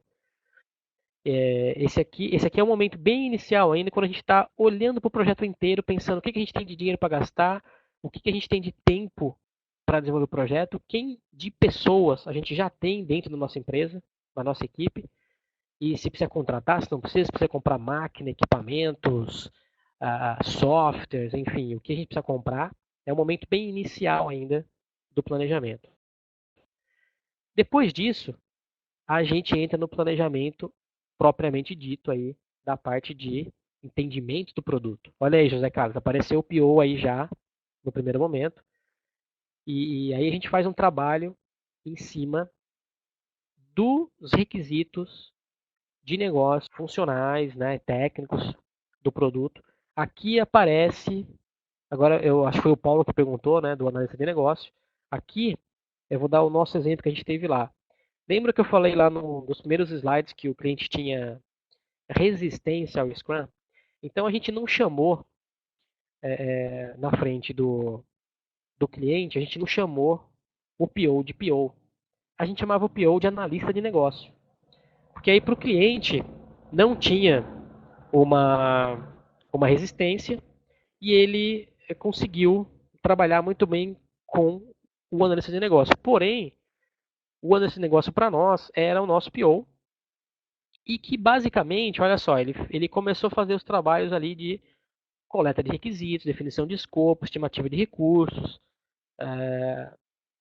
Esse aqui é um momento bem inicial ainda, quando a gente está olhando para o projeto inteiro, pensando o que a gente tem de dinheiro para gastar, o que a gente tem de tempo para desenvolver o projeto, quem de pessoas a gente já tem dentro da nossa empresa, da nossa equipe, e se precisa contratar, se não precisa, se precisa comprar máquina, equipamentos, softwares, enfim, o que a gente precisa comprar, é um momento bem inicial ainda do planejamento. Depois disso, a gente entra no planejamento propriamente dito aí, da parte de entendimento do produto. Olha aí, José Carlos, apareceu o PO aí já no primeiro momento. E aí a gente faz um trabalho em cima dos requisitos de negócio funcionais, né, técnicos do produto. Aqui aparece, agora eu acho que foi o Paulo que perguntou, né, do analista de negócio. Aqui eu vou dar o nosso exemplo que a gente teve lá. Lembra que eu falei lá nos primeiros slides que o cliente tinha resistência ao Scrum? Então a gente não chamou na frente do cliente, a gente não chamou o PO de PO. A gente chamava o PO de analista de negócio. Porque aí para o cliente não tinha uma, uma resistência e ele conseguiu trabalhar muito bem com o analista de negócio. Porém, o analista de negócio para nós era o nosso PO e que basicamente, olha só, ele começou a fazer os trabalhos ali de coleta de requisitos, definição de escopo, estimativa de recursos,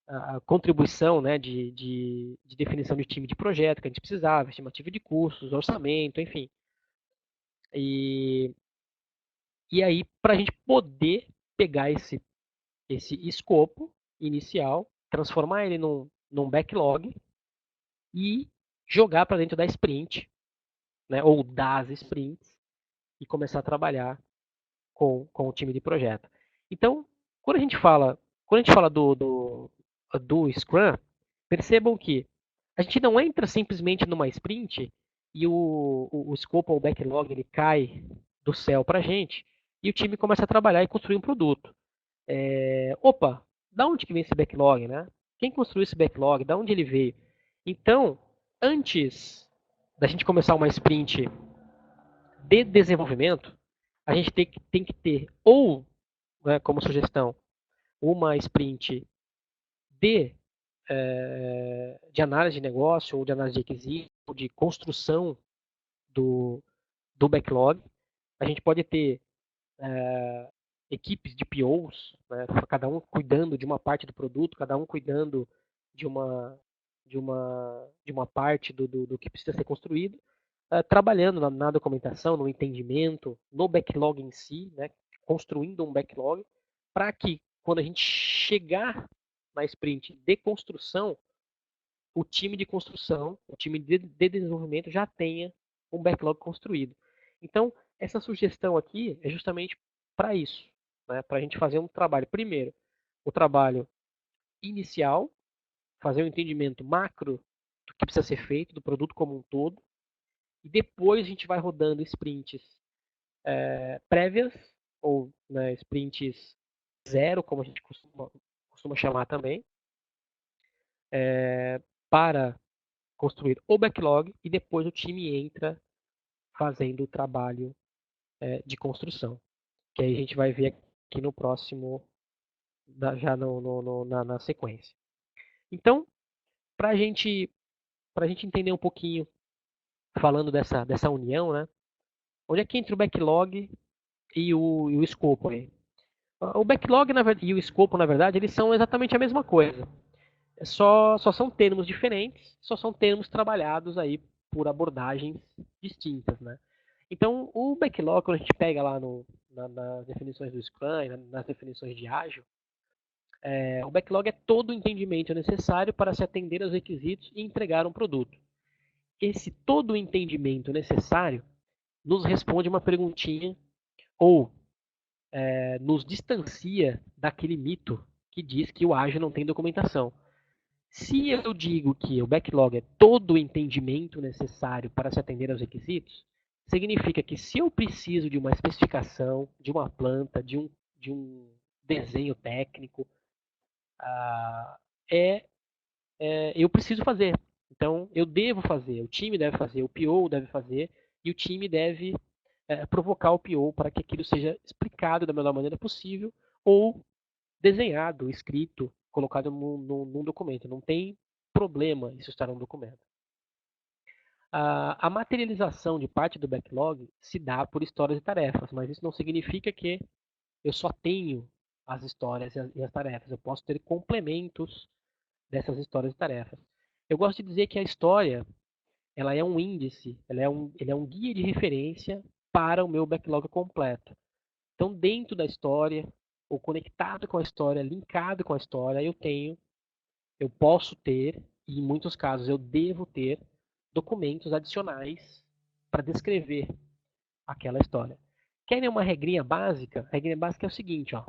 a contribuição, né, de definição de time de projeto que a gente precisava, estimativa de custos, orçamento, enfim. E, e aí, para a gente poder pegar esse escopo inicial, transformar ele num backlog e jogar para dentro da sprint, né, ou das sprints, e começar a trabalhar com o time de projeto. Então, quando a gente fala do Scrum, percebam que a gente não entra simplesmente numa sprint e o scope ou o backlog ele cai do céu para a gente e o time começa a trabalhar e construir um produto. Opa, da onde que vem esse backlog, né? Quem construiu esse backlog? Da onde ele veio? Então, antes da gente começar uma sprint de desenvolvimento, a gente tem que ter ou, né, como sugestão, uma sprint de, de análise de negócio ou de análise de requisito, de construção do backlog. A gente pode ter equipes de POs, né, cada um cuidando de uma parte do produto, cada um cuidando de uma parte do que precisa ser construído, trabalhando na documentação, no entendimento, no backlog em si, né, construindo um backlog, para que quando a gente chegar na sprint de construção, o time de construção, o time de desenvolvimento já tenha um backlog construído. Então, essa sugestão aqui é justamente para isso, né, para a gente fazer um trabalho. Primeiro, o trabalho inicial, fazer um entendimento macro do que precisa ser feito, do produto como um todo, e depois a gente vai rodando sprints prévias, ou né, sprints zero, como a gente costuma chamar também, para construir o backlog e depois o time entra fazendo o trabalho de construção. Que aí a gente vai ver aqui no próximo, já na sequência. Então, para a gente entender um pouquinho, falando dessa união, né? Onde é que entra o backlog e o escopo aí? O backlog e o escopo, na verdade, eles são exatamente a mesma coisa. Só são termos diferentes, só são termos trabalhados aí por abordagens distintas, né? Então, o backlog, quando a gente pega lá nas definições do Scrum, nas definições de ágil, o backlog é todo o entendimento necessário para se atender aos requisitos e entregar um produto. Esse todo o entendimento necessário nos responde uma perguntinha ou nos distancia daquele mito que diz que o ágil não tem documentação. Se eu digo que o backlog é todo o entendimento necessário para se atender aos requisitos, significa que se eu preciso de uma especificação, de uma planta, de um desenho técnico, ah, é, eu preciso fazer. Então, eu devo fazer, o time deve fazer, o PO deve fazer, e o time deve provocar o PO para que aquilo seja explicado da melhor maneira possível, ou desenhado, escrito, colocado num documento. Não tem problema isso estar num documento. A materialização de parte do backlog se dá por histórias e tarefas, mas isso não significa que eu só tenho as histórias e as tarefas. Eu posso ter complementos dessas histórias e tarefas. Eu gosto de dizer que a história ela é um índice, ele é um guia de referência para o meu backlog completo. Então, dentro da história, ou conectado com a história, linkado com a história, eu posso ter, e em muitos casos eu devo ter, documentos adicionais para descrever aquela história. Querem uma regrinha básica? A regrinha básica é o seguinte, ó.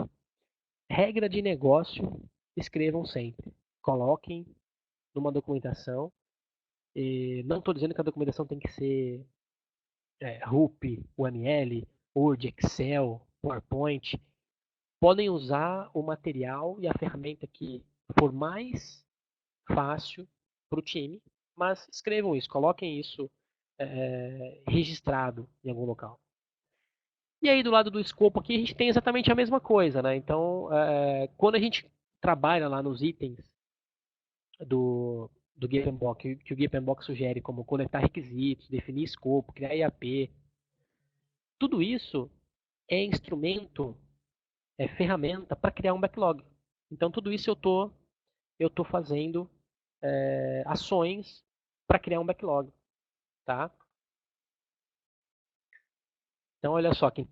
Regra de negócio, escrevam sempre. Coloquem numa documentação. E não estou dizendo que a documentação tem que ser RUP, UML, Word, Excel, PowerPoint. Podem usar o material e a ferramenta que for mais fácil para o time, mas escrevam isso, coloquem isso registrado em algum local. E aí do lado do escopo aqui a gente tem exatamente a mesma coisa, né? Então, quando a gente trabalha lá nos itens do Gitbox, que o Gitbox sugere como coletar requisitos, definir escopo, criar IAP, tudo isso é instrumento, é ferramenta para criar um backlog. Então tudo isso eu tô fazendo ações para criar um backlog, tá? Então olha só aqui,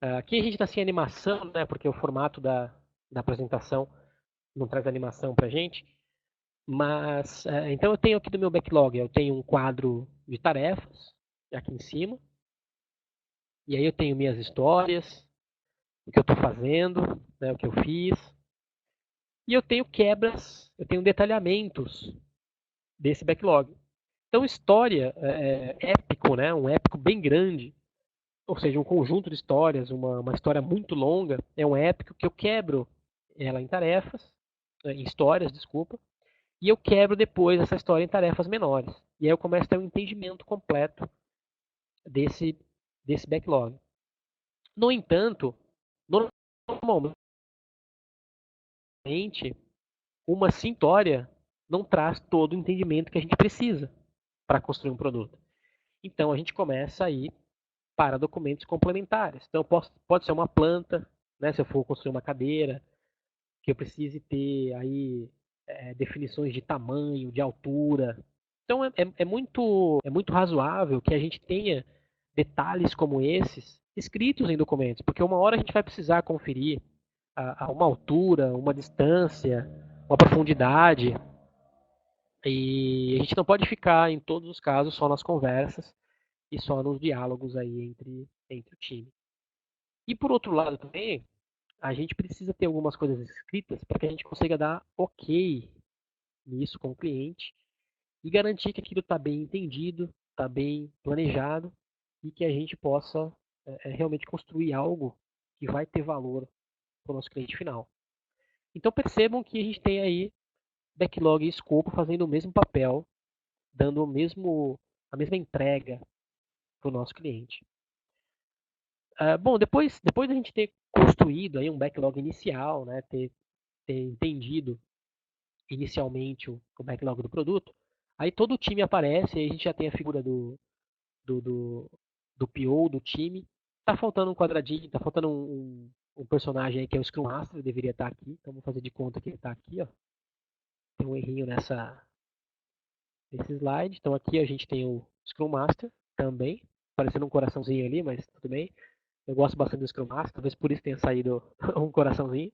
aqui a gente está sem animação, né? Porque o formato da apresentação não traz animação para gente. Mas então eu tenho aqui do meu backlog, eu tenho um quadro de tarefas aqui em cima, e aí eu tenho minhas histórias, o que eu estou fazendo, né, o que eu fiz, e eu tenho quebras, eu tenho detalhamentos desse backlog. Então história épico, né, um épico bem grande, ou seja, um conjunto de histórias, uma história muito longa, é um épico que eu quebro ela em tarefas, em histórias, desculpa, e eu quebro depois essa história em tarefas menores. E aí eu começo a ter um entendimento completo desse, desse backlog. No entanto, normalmente, uma história não traz todo o entendimento que a gente precisa para construir um produto. Então a gente começa a ir para documentos complementares. Então pode ser uma planta, né, se eu for construir uma cadeira, que eu precise ter aí definições de tamanho, de altura. Então é muito razoável que a gente tenha detalhes como esses escritos em documentos, porque uma hora a gente vai precisar conferir a uma altura, uma distância, uma profundidade, e a gente não pode ficar em todos os casos só nas conversas e só nos diálogos aí entre o time. E por outro lado também, a gente precisa ter algumas coisas escritas para que a gente consiga dar ok nisso com o cliente e garantir que aquilo está bem entendido, está bem planejado e que a gente possa realmente construir algo que vai ter valor para o nosso cliente final. Então percebam que a gente tem aí backlog e escopo fazendo o mesmo papel, dando a mesma entrega para o nosso cliente. Bom, depois da gente ter construído aí um backlog inicial, né, ter entendido inicialmente o backlog do produto, aí todo o time aparece e a gente já tem a figura do do PO, do time. Tá faltando um quadradinho, tá faltando um personagem aí que é o Scrum Master, ele deveria estar aqui. Então vou fazer de conta que ele está aqui, ó. Tem um errinho nesse slide. Então aqui a gente tem o Scrum Master também, parecendo um coraçãozinho ali, mas tudo bem. Eu gosto bastante do Scrum Master, talvez por isso tenha saído um coraçãozinho.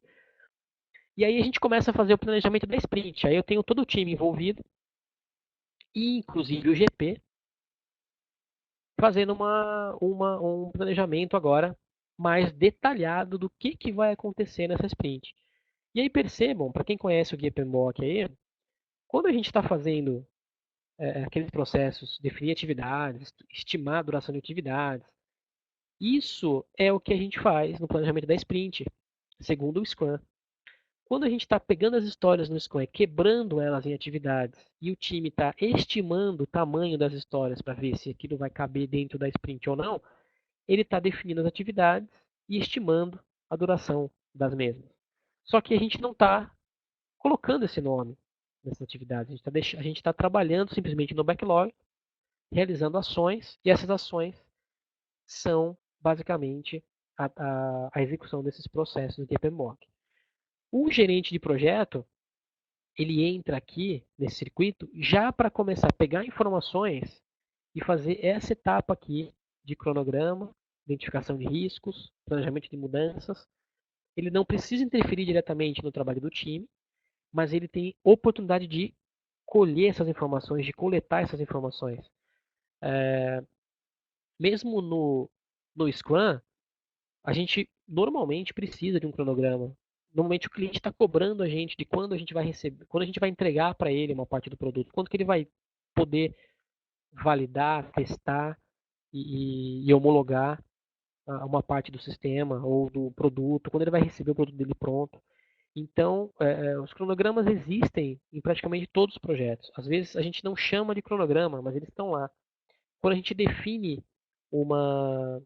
E aí a gente começa a fazer o planejamento da sprint. Aí eu tenho todo o time envolvido, e inclusive o GP, fazendo um planejamento agora mais detalhado do que vai acontecer nessa sprint. E aí percebam, para quem conhece o Guia PMBOK aí, quando a gente está fazendo aqueles processos, definir atividades, estimar a duração de atividades, isso é o que a gente faz no planejamento da sprint, segundo o Scrum. Quando a gente está pegando as histórias no Scrum e quebrando elas em atividades, e o time está estimando o tamanho das histórias para ver se aquilo vai caber dentro da sprint ou não, ele está definindo as atividades e estimando a duração das mesmas. Só que a gente não está colocando esse nome nessas atividades. A gente está trabalhando simplesmente no backlog, realizando ações, e essas ações são basicamente a execução desses processos de PMBOK. O gerente de projeto, ele entra aqui nesse circuito já para começar a pegar informações e fazer essa etapa aqui de cronograma, identificação de riscos, planejamento de mudanças. Ele não precisa interferir diretamente no trabalho do time, mas ele tem oportunidade de colher essas informações, de coletar essas informações. Mesmo no Scrum, a gente normalmente precisa de um cronograma. Normalmente o cliente está cobrando a gente de quando a gente vai receber, quando a gente vai entregar para ele uma parte do produto, quando que ele vai poder validar, testar e homologar uma parte do sistema ou do produto, quando ele vai receber o produto dele pronto. Então, os cronogramas existem em praticamente todos os projetos. Às vezes a gente não chama de cronograma, mas eles estão lá. Quando a gente define uma,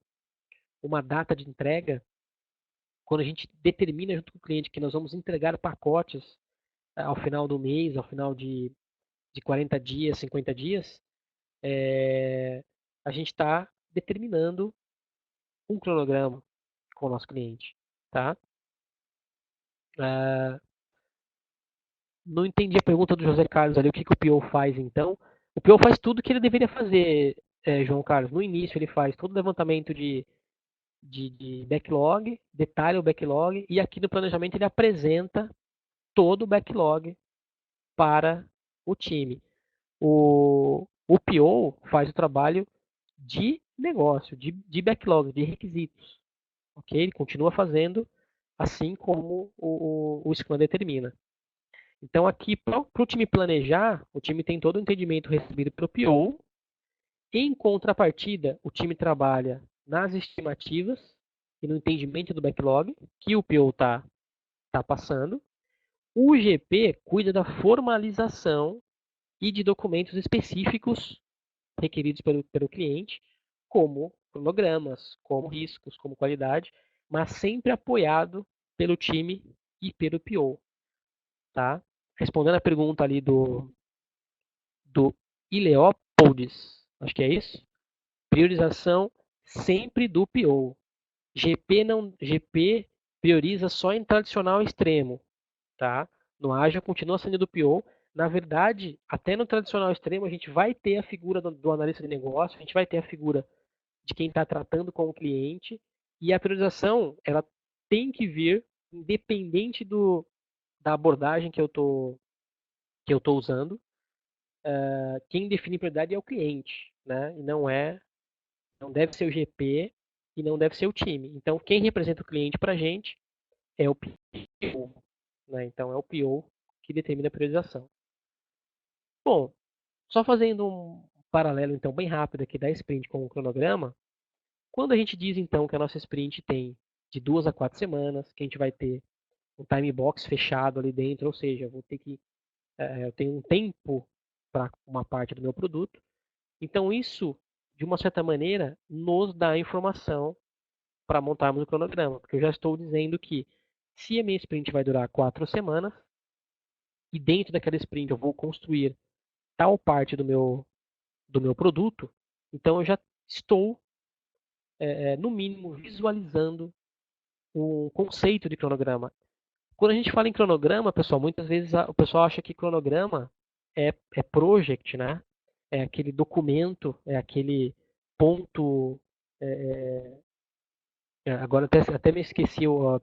uma data de entrega, quando a gente determina junto com o cliente que nós vamos entregar pacotes ao final do mês, ao final de 40 dias, 50 dias, a gente está determinando um cronograma com o nosso cliente, tá? Ah, não entendi a pergunta do José Carlos ali, o que o PO faz então? O PO faz tudo o que ele deveria fazer, João Carlos. No início ele faz todo o levantamento de backlog, detalha o backlog, e aqui no planejamento ele apresenta todo o backlog para o time. O PO faz o trabalho de negócio, de backlog, de requisitos. Ok? Ele continua fazendo assim como o Scrum determina. Então, aqui, para o time planejar, o time tem todo o entendimento recebido pelo PO. Em contrapartida, o time trabalha nas estimativas e no entendimento do backlog que o PO tá passando. O GP cuida da formalização e de documentos específicos requeridos pelo cliente, como cronogramas, como riscos, como qualidade, mas sempre apoiado pelo time e pelo PO. Tá? Respondendo a pergunta ali do Ileópolis, acho que é isso, priorização sempre do PO. GP prioriza só em tradicional extremo, tá? No ágil continua sendo do PO. Na verdade, até no tradicional extremo, a gente vai ter a figura do analista de negócio, a gente vai ter a figura de quem está tratando com o cliente, e a priorização ela tem que vir independente da abordagem que eu tô usando. Quem define prioridade é o cliente, né? E não deve ser o GP e não deve ser o time. Então, quem representa o cliente para a gente é o PO, né? Então, é o PO que determina a priorização. Bom, só fazendo um paralelo então bem rápido aqui da sprint com o cronograma, quando a gente diz então que a nossa sprint tem de 2 a 4 semanas, que a gente vai ter um time box fechado ali dentro, ou seja, eu tenho um tempo para uma parte do meu produto. Então isso, de uma certa maneira, nos dá informação para montarmos o cronograma, porque eu já estou dizendo que se a minha sprint vai durar 4 semanas e dentro daquela sprint eu vou construir tal parte do meu produto, então eu já estou no mínimo, visualizando o conceito de cronograma. Quando a gente fala em cronograma, pessoal, muitas vezes o pessoal acha que cronograma é project, né? É aquele documento, é aquele ponto. Agora até me esqueci o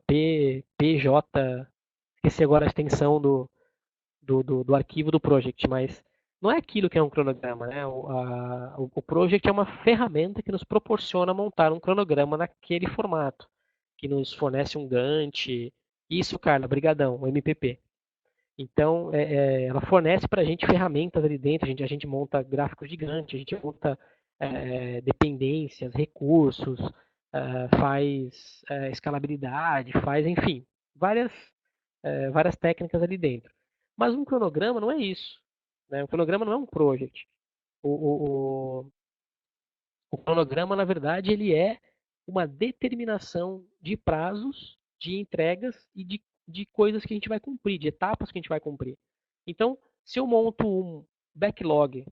PJ, esqueci agora a extensão do arquivo do project, mas não é aquilo que é um cronograma, né? O project é uma ferramenta que nos proporciona montar um cronograma naquele formato, que nos fornece um Gantt. Isso, Carla, brigadão, o MPP. Então, ela fornece para a gente ferramentas ali dentro, a gente monta gráficos gigantes, a gente monta dependências, recursos, faz escalabilidade, faz, enfim, várias, várias técnicas ali dentro. Mas um cronograma não é isso. Né? Um cronograma não é um project. O, o, o, o cronograma, na verdade, ele é uma determinação de prazos, de entregas e de coisas que a gente vai cumprir, de etapas que a gente vai cumprir. Então, se eu monto um backlog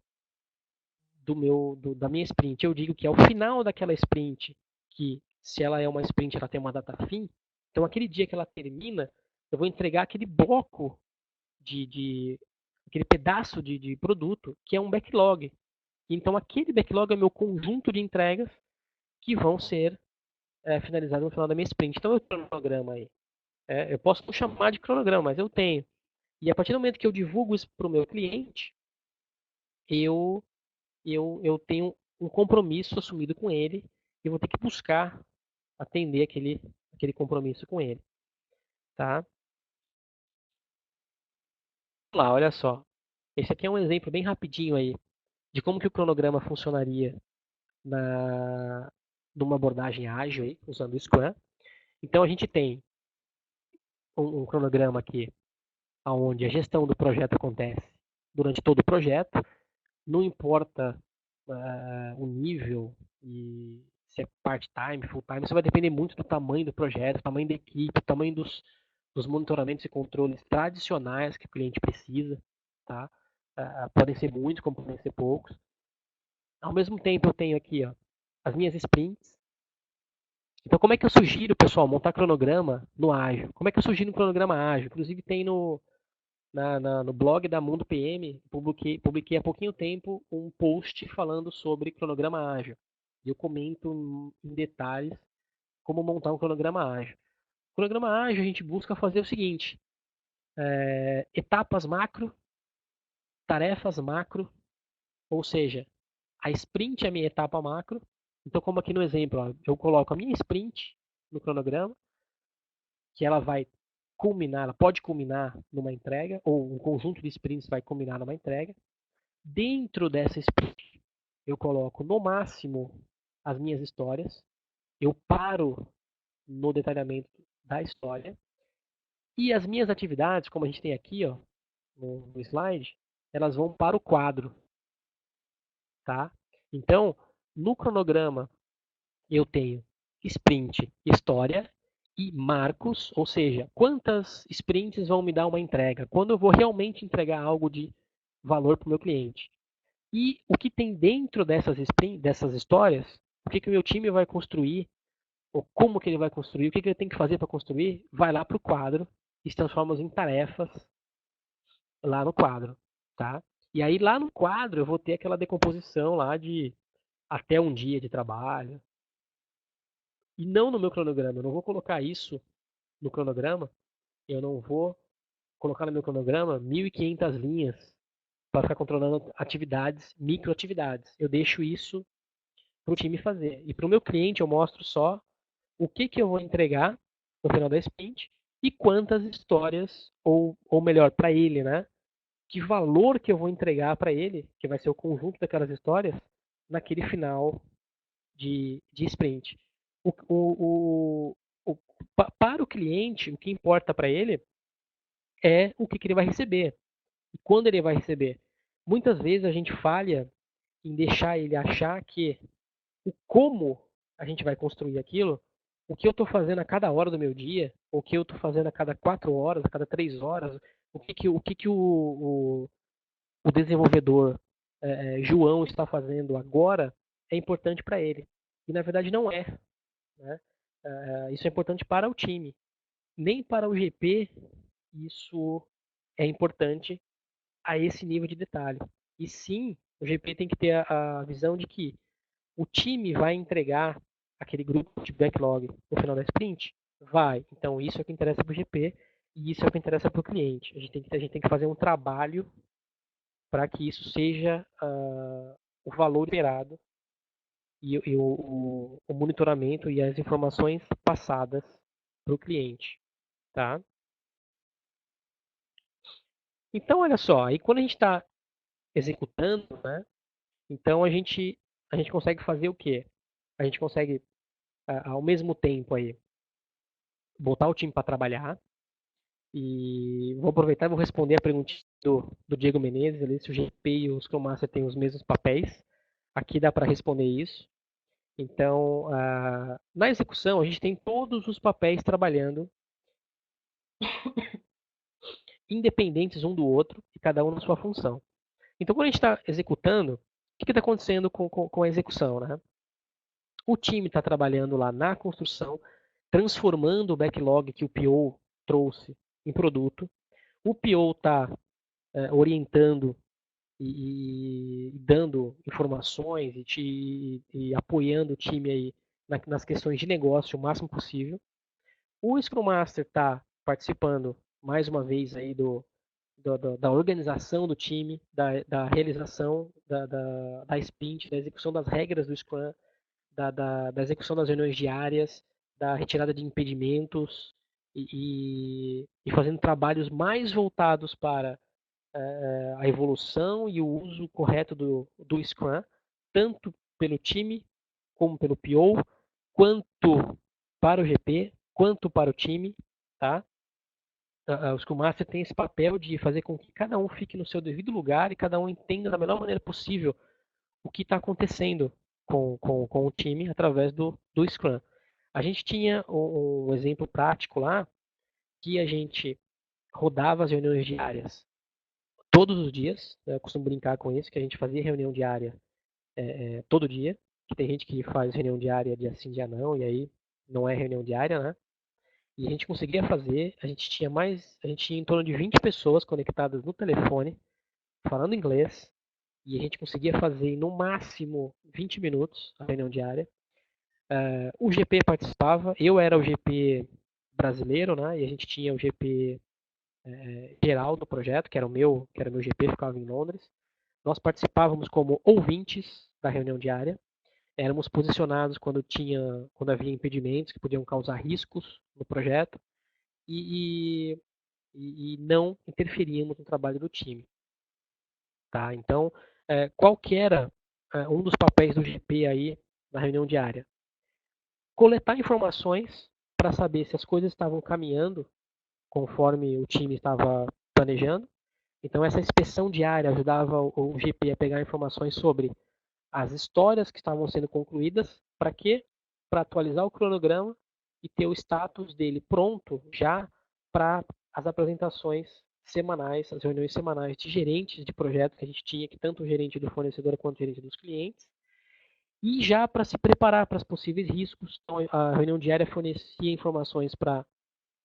da minha sprint, eu digo que ao final daquela sprint, que se ela é uma sprint, ela tem uma data fim, então aquele dia que ela termina, eu vou entregar aquele bloco aquele pedaço de produto que é um backlog. Então aquele backlog é o meu conjunto de entregas que vão ser finalizadas no final da minha sprint. Então eu tenho um cronograma aí. Eu posso não chamar de cronograma, mas eu tenho. E a partir do momento que eu divulgo isso para o meu cliente, eu, eu tenho um compromisso assumido com ele e vou ter que buscar atender aquele compromisso com ele. Tá? Vamos lá, olha só. Esse aqui é um exemplo bem rapidinho aí de como que o cronograma funcionaria na, numa abordagem ágil, aí, usando o Scrum. Então a gente tem um cronograma aqui, onde a gestão do projeto acontece durante todo o projeto, não importa o nível e se é part-time, full-time, isso vai depender muito do tamanho do projeto, do tamanho da equipe, do tamanho dos monitoramentos e controles tradicionais que o cliente precisa, tá? Podem ser muitos, como podem ser poucos. Ao mesmo tempo, eu tenho aqui as minhas sprints. Então, como é que eu sugiro, pessoal, montar cronograma no ágil? Como é que eu sugiro um cronograma ágil? Inclusive, tem no blog da Mundo PM, publiquei há pouquinho tempo um post falando sobre cronograma ágil. E eu comento em detalhes como montar um cronograma ágil. Cronograma ágil, a gente busca fazer o seguinte: etapas macro, tarefas macro, ou seja, a sprint é a minha etapa macro. Então, como aqui no exemplo, eu coloco a minha sprint no cronograma, que ela vai culminar, ela pode culminar numa entrega, ou um conjunto de sprints vai culminar numa entrega. Dentro dessa sprint, eu coloco no máximo as minhas histórias, eu paro no detalhamento da história, e as minhas atividades, como a gente tem aqui no slide, elas vão para o quadro. Tá? Então, no cronograma, eu tenho sprint, história e marcos, ou seja, quantas sprints vão me dar uma entrega, quando eu vou realmente entregar algo de valor para o meu cliente. E o que tem dentro dessas histórias, o que o meu time vai construir, ou como que ele vai construir, o que ele tem que fazer para construir, vai lá para o quadro e se transforma em tarefas lá no quadro. Tá? E aí lá no quadro eu vou ter aquela decomposição lá de até um dia de trabalho. E não no meu cronograma. Eu não vou colocar isso no cronograma. Eu não vou colocar no meu cronograma 1.500 linhas para ficar controlando atividades, microatividades. Eu deixo isso para o time fazer. E para o meu cliente eu mostro só o que eu vou entregar no final da sprint e quantas histórias, ou melhor, para ele, né? Que valor que eu vou entregar para ele, que vai ser o conjunto daquelas histórias, naquele final de sprint. O, o, o, para o cliente, o que importa para ele é o que ele vai receber e quando ele vai receber. Muitas vezes a gente falha em deixar ele achar que o como a gente vai construir aquilo, o que eu estou fazendo a cada hora do meu dia, o que eu estou fazendo a cada 4 horas, a cada 3 horas, o desenvolvedor João está fazendo agora é importante para ele. E na verdade não é, né? Isso é importante para o time. Nem para o GP isso é importante a esse nível de detalhe. E sim, o GP tem que ter a visão de que o time vai entregar aquele grupo de backlog no final da sprint? Vai. Então isso é o que interessa para o GP e isso é o que interessa para o cliente. A gente tem que fazer um trabalho para que isso seja o valor esperado e o monitoramento e as informações passadas para o cliente. Tá? Então, olha só, aí quando a gente está executando, né, então a gente consegue fazer o quê? A gente consegue, ao mesmo tempo aí, botar o time para trabalhar. E vou aproveitar e vou responder a pergunta do Diego Menezes, ali, se o GP e o Scrum Master têm os mesmos papéis. Aqui dá para responder isso. Então, na execução, a gente tem todos os papéis trabalhando independentes um do outro e cada um na sua função. Então, quando a gente está executando, o que está acontecendo com a execução? Né? O time está trabalhando lá na construção, transformando o backlog que o PO trouxe em produto. O PO está orientando e dando informações e apoiando o time aí nas questões de negócio o máximo possível. O Scrum Master está participando mais uma vez aí da organização do time, da realização da sprint, da execução das regras do Scrum, da execução das reuniões diárias, da retirada de impedimentos e fazendo trabalhos mais voltados para a evolução e o uso correto do Scrum, tanto pelo time, como pelo PO, quanto para o GP, quanto para o time, tá? O Scrum Master tem esse papel de fazer com que cada um fique no seu devido lugar e cada um entenda da melhor maneira possível o que está acontecendo com o time através do Scrum. A gente tinha um exemplo prático lá que a gente rodava as reuniões diárias todos os dias. Né? Eu costumo brincar com isso, que a gente fazia reunião diária todo dia. Que tem gente que faz reunião diária dia sim, dia não, e aí não é reunião diária, né? E a gente conseguia fazer, a gente tinha em torno de 20 pessoas conectadas no telefone, falando inglês, e a gente conseguia fazer no máximo 20 minutos a reunião diária. O GP participava, eu era o GP brasileiro, né? E a gente tinha o GP geral do projeto, que era o meu GP, ficava em Londres. Nós participávamos como ouvintes da reunião diária, éramos posicionados quando havia impedimentos que podiam causar riscos no projeto e, e não interferíamos no trabalho do time. Tá? Então, qual que era um dos papéis do GP aí na reunião diária? Coletar informações para saber se as coisas estavam caminhando conforme o time estava planejando. Então, essa inspeção diária ajudava o GP a pegar informações sobre as histórias que estavam sendo concluídas. Para quê? Para atualizar o cronograma e ter o status dele pronto já para as apresentações semanais, as reuniões semanais de gerentes de projeto que a gente tinha, que tanto o gerente do fornecedor quanto o gerente dos clientes, e já para se preparar para os possíveis riscos. Então, a reunião diária fornecia informações para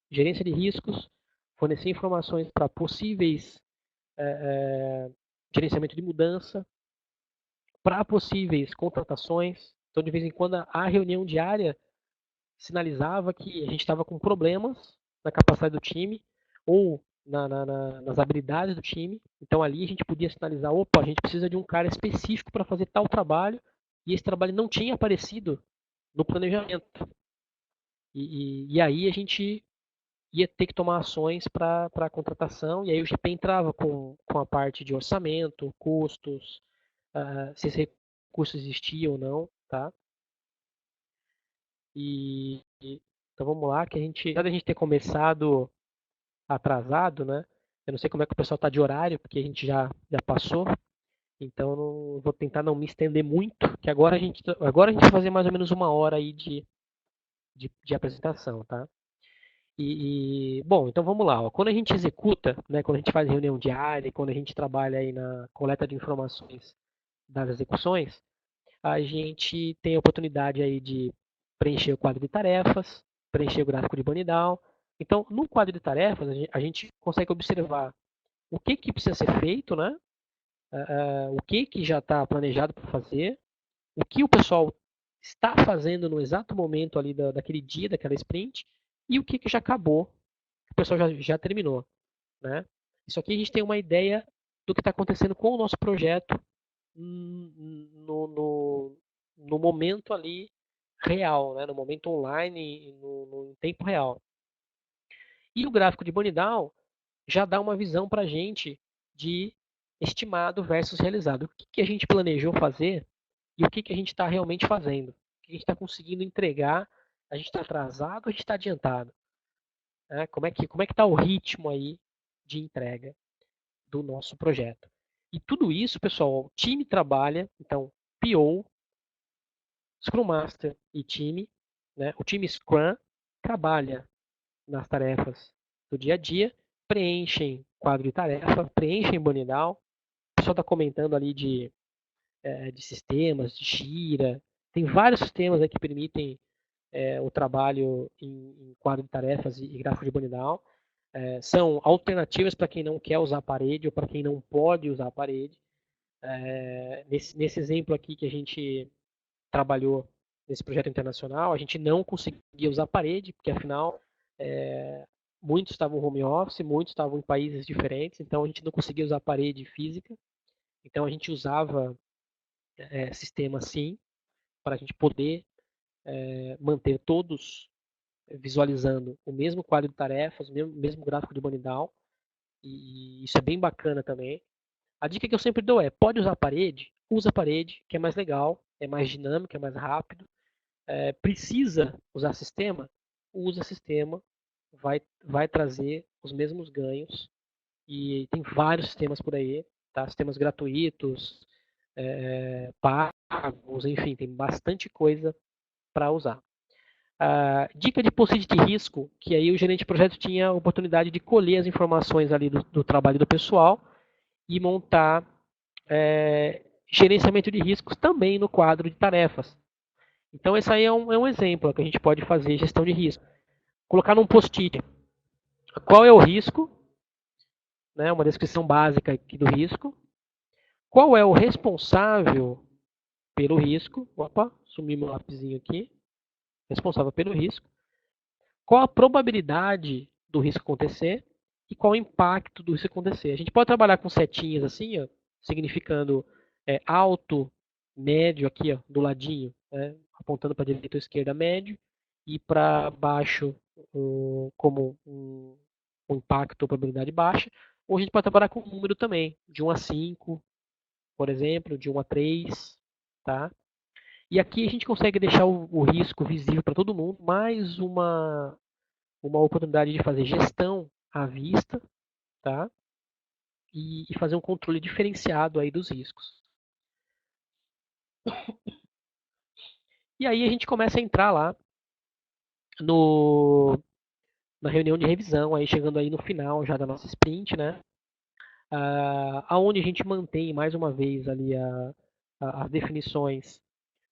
gerência de riscos, fornecia informações para possíveis gerenciamento de mudança, para possíveis contratações. Então, de vez em quando, a reunião diária sinalizava que a gente estava com problemas na capacidade do time ou nas habilidades do time. Então, ali a gente podia sinalizar: opa, a gente precisa de um cara específico para fazer tal trabalho, e esse trabalho não tinha aparecido no planejamento. E aí a gente ia ter que tomar ações para a contratação, e aí o GP entrava com a parte de orçamento, custos, se esse recurso existia ou não, tá? Então vamos lá, que apesar de a gente ter começado atrasado, né? Eu não sei como é que o pessoal tá de horário, porque a gente já passou, então eu vou tentar não me estender muito, que agora a gente vai fazer mais ou menos uma hora aí de apresentação, tá? Bom, então vamos lá. Ó. Quando a gente executa, né, quando a gente faz reunião diária, quando a gente trabalha aí na coleta de informações das execuções, a gente tem a oportunidade aí de preencher o quadro de tarefas, preencher o gráfico de Bonidal. Então, no quadro de tarefas, a gente consegue observar o que precisa ser feito, né? O que já está planejado para fazer, o que o pessoal está fazendo no exato momento ali daquele dia, daquela sprint, e o que já acabou, que o pessoal já terminou, né? Isso aqui a gente tem uma ideia do que está acontecendo com o nosso projeto no momento ali real, né? No momento online, no tempo real. E o gráfico de Bonidal já dá uma visão para a gente de estimado versus realizado. O que a gente planejou fazer e o que a gente está realmente fazendo. O que a gente está conseguindo entregar, a gente está atrasado ou a gente está adiantado. Né? Como é que está o ritmo aí de entrega do nosso projeto. E tudo isso, pessoal, o time trabalha, então, PO, Scrum Master e time, né? O time Scrum trabalha nas tarefas do dia a dia, preenchem quadro de tarefa, preenchem Bonidal. O pessoal está comentando ali de sistemas, de Jira. Tem vários sistemas que permitem o trabalho em quadro de tarefas e gráfico de Bonidal. São alternativas para quem não quer usar a parede ou para quem não pode usar a parede. Nesse exemplo aqui que a gente trabalhou nesse projeto internacional, a gente não conseguia usar a parede, porque afinal muitos estavam home office, muitos estavam em países diferentes, então a gente não conseguia usar a parede física. Então a gente usava sistema assim, para a gente poder manter todos visualizando o mesmo quadro de tarefas, o mesmo gráfico de Bonidal, e isso é bem bacana também. A dica que eu sempre dou é, pode usar a parede? Usa a parede, que é mais legal, é mais dinâmico, é mais rápido. Precisa usar sistema? Usa sistema, vai trazer os mesmos ganhos. E tem vários sistemas por aí, tá? Sistemas gratuitos, pagos, enfim, tem bastante coisa para usar. Dica de post de risco, que aí o gerente de projeto tinha a oportunidade de colher as informações ali do trabalho do pessoal e montar gerenciamento de riscos também no quadro de tarefas. Então, esse aí é um exemplo que a gente pode fazer gestão de risco. Colocar num post-it qual é o risco, né, uma descrição básica aqui do risco, qual é o responsável pelo risco, opa, sumiu meu lapisinho aqui, responsável pelo risco, qual a probabilidade do risco acontecer e qual o impacto do risco acontecer. A gente pode trabalhar com setinhas assim, ó, significando alto, médio aqui, ó, do ladinho, né, apontando para a direita ou esquerda, médio, e para baixo como um impacto ou probabilidade baixa. Ou a gente pode trabalhar com um número também, de 1 a 5, por exemplo, de 1 a 3, tá? E aqui a gente consegue deixar o risco visível para todo mundo, mais uma oportunidade de fazer gestão à vista, tá? E fazer um controle diferenciado aí dos riscos. E aí a gente começa a entrar lá no, na reunião de revisão, aí chegando aí no final já da nossa sprint, né? Aonde a gente mantém mais uma vez ali as definições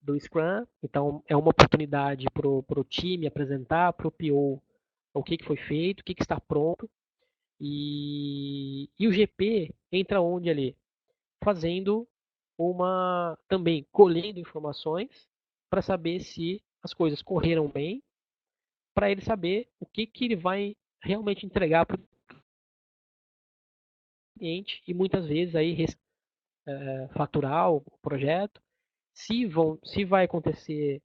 do Scrum. Então é uma oportunidade para o time apresentar para o PO o que foi feito, o que está pronto. E o GP entra onde ali? Fazendo também colhendo informações para saber se as coisas correram bem, para ele saber o que ele vai realmente entregar para o cliente e muitas vezes aí faturar o projeto, se vai acontecer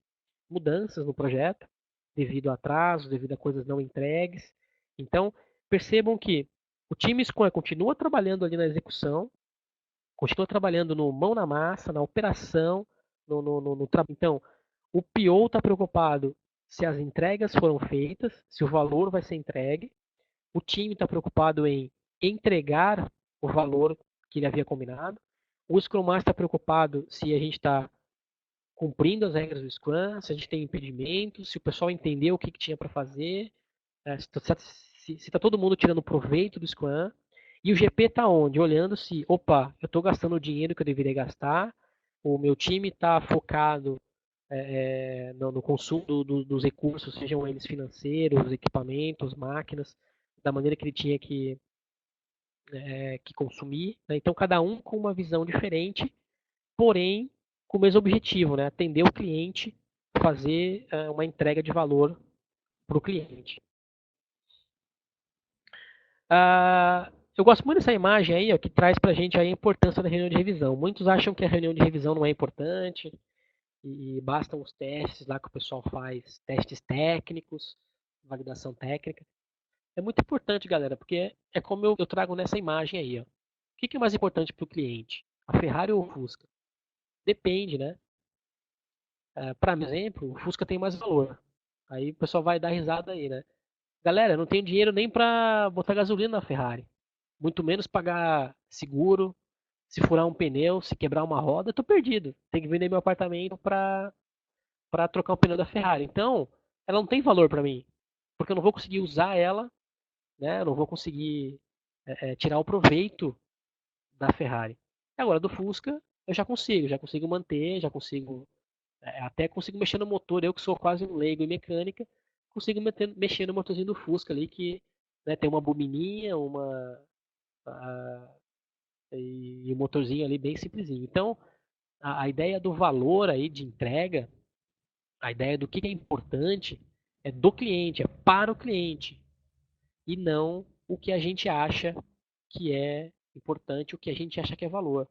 mudanças no projeto devido a atrasos, devido a coisas não entregues. Então, percebam que o time Scrum continua trabalhando ali na execução, continua trabalhando no mão na massa, na operação, no trabalho. Então, o PO está preocupado se as entregas foram feitas, se o valor vai ser entregue. O time está preocupado em entregar o valor que ele havia combinado. O Scrum Master está preocupado se a gente está cumprindo as regras do Scrum, se a gente tem impedimentos, se o pessoal entendeu o que tinha para fazer, se está todo mundo tirando proveito do Scrum. E o GP está onde? Olhando se, opa, eu estou gastando o dinheiro que eu deveria gastar, o meu time está focado no consumo dos recursos, sejam eles financeiros, equipamentos, máquinas, da maneira que ele tinha que consumir. Né? Então, cada um com uma visão diferente, porém com o mesmo objetivo, né? Atender o cliente, fazer uma entrega de valor para o cliente. Eu gosto muito dessa imagem aí, ó, que traz para a gente aí a importância da reunião de revisão. Muitos acham que a reunião de revisão não é importante e bastam os testes lá que o pessoal faz, testes técnicos, validação técnica. É muito importante, galera, porque é como eu trago nessa imagem aí. Ó. O que é mais importante para o cliente? A Ferrari ou o Fusca? Depende, né? Para exemplo, o Fusca tem mais valor. Aí o pessoal vai dar risada aí, né? Galera, eu não tenho dinheiro nem para botar gasolina na Ferrari. Muito menos pagar seguro. Se furar um pneu, se quebrar uma roda, eu tô perdido. Tem que vender meu apartamento para trocar o pneu da Ferrari. Então, ela não tem valor para mim, porque eu não vou conseguir usar ela, né? Eu não vou conseguir tirar o proveito da Ferrari. Agora, do Fusca, eu já consigo manter, já consigo, até consigo mexer no motor. Eu que sou quase um leigo em mecânica, consigo mexer no motorzinho do Fusca ali, que né, tem uma bobininha, e um motorzinho ali bem simplesinho. Então, a ideia do valor aí de entrega, a ideia do que é importante, é do cliente, é para o cliente, e não o que a gente acha que é importante, o que a gente acha que é valor.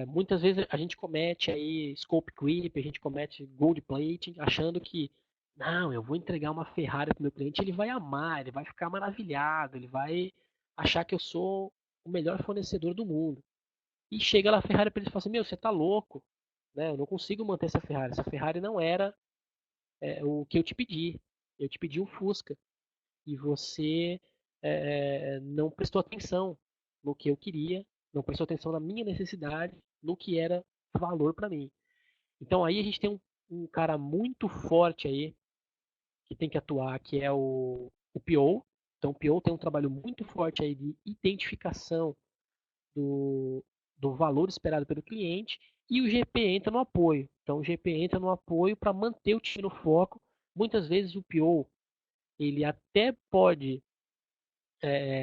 Muitas vezes a gente comete aí scope creep, a gente comete gold plating, achando que não, eu vou entregar uma Ferrari para o meu cliente, ele vai amar, ele vai ficar maravilhado, ele vai achar que eu sou o melhor fornecedor do mundo. E chega lá a Ferrari para ele e fala assim, meu, você tá louco, né? Eu não consigo manter essa Ferrari. Essa Ferrari não era o que eu te pedi. Eu te pedi um Fusca e você não prestou atenção no que eu queria, não prestou atenção na minha necessidade, no que era valor para mim. Então aí a gente tem um cara muito forte aí que tem que atuar, que é o PO. Então o PO tem um trabalho muito forte aí de identificação do, do valor esperado pelo cliente e o GP entra no apoio. Então o GP entra no apoio para manter o time no foco. Muitas vezes o PO ele até pode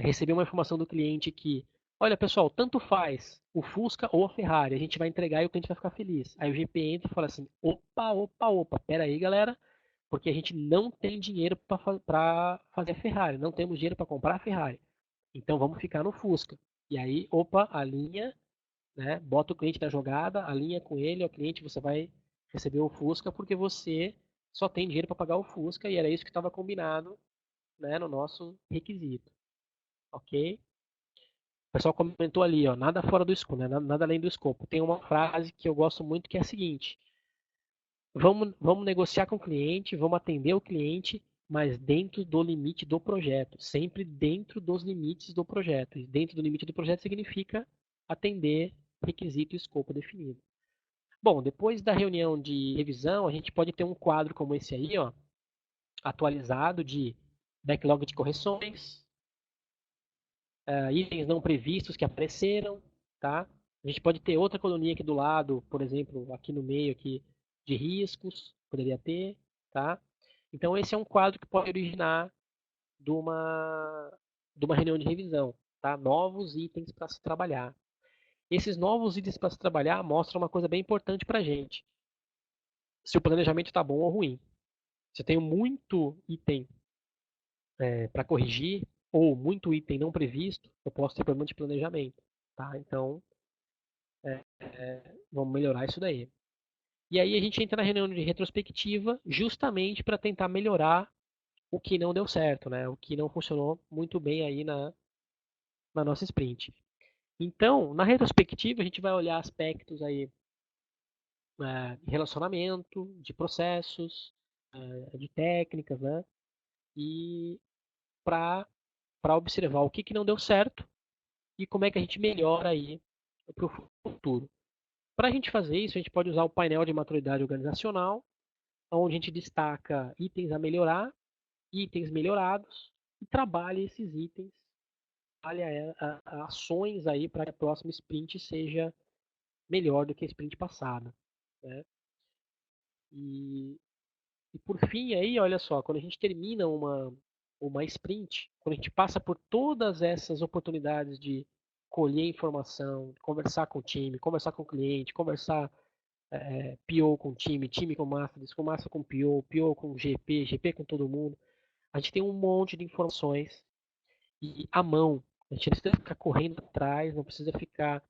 receber uma informação do cliente que, olha pessoal, tanto faz o Fusca ou a Ferrari, a gente vai entregar e o cliente vai ficar feliz. Aí o GP entra e fala assim, opa, pera aí galera, porque a gente não tem dinheiro para fazer a Ferrari, não temos dinheiro para comprar a Ferrari. Então vamos ficar no Fusca. E aí, opa, alinha, né? Bota o cliente na jogada, alinha com ele, o cliente, você vai receber o Fusca porque você só tem dinheiro para pagar o Fusca e era isso que estava combinado, né, no nosso requisito, ok? O pessoal comentou ali, ó, nada fora do escopo, né, nada além do escopo. Tem uma frase que eu gosto muito que é a seguinte: vamos negociar com o cliente, vamos atender o cliente, mas dentro do limite do projeto, sempre dentro dos limites do projeto. E dentro do limite do projeto significa atender requisito e escopo definido. Bom, depois da reunião de revisão, a gente pode ter um quadro como esse aí, ó, atualizado de backlog de correções, itens não previstos que apareceram, tá? A gente pode ter outra coluninha aqui do lado, por exemplo, aqui no meio aqui de riscos, poderia ter, tá? Então esse é um quadro que pode originar de uma reunião de revisão, tá? Novos itens para se trabalhar. Esses novos itens para se trabalhar mostram uma coisa bem importante para a gente. Se o planejamento está bom ou ruim. Se eu tenho muito item para corrigir ou muito item não previsto, eu posso ter problema de planejamento, tá? Então vamos melhorar isso daí. E aí a gente entra na reunião de retrospectiva justamente para tentar melhorar o que não deu certo, né? O que não funcionou muito bem aí na nossa sprint. Então, na retrospectiva, a gente vai olhar aspectos aí de relacionamento, de processos, de técnicas, né? E para observar o que, que não deu certo e como é que a gente melhora aí para o futuro. Para a gente fazer isso, a gente pode usar o painel de maturidade organizacional, onde a gente destaca itens a melhorar, itens melhorados, e trabalha esses itens, trabalha ações aí para que a próxima sprint seja melhor do que a sprint passada, né? E, e por fim aí, olha só, quando a gente termina uma sprint, quando a gente passa por todas essas oportunidades de colher informação, conversar com o time, conversar com o cliente, conversar PO com o time, time com Master com PO, PO com GP, GP com todo mundo, a gente tem um monte de informações e à mão. A gente não precisa ficar correndo atrás, não precisa ficar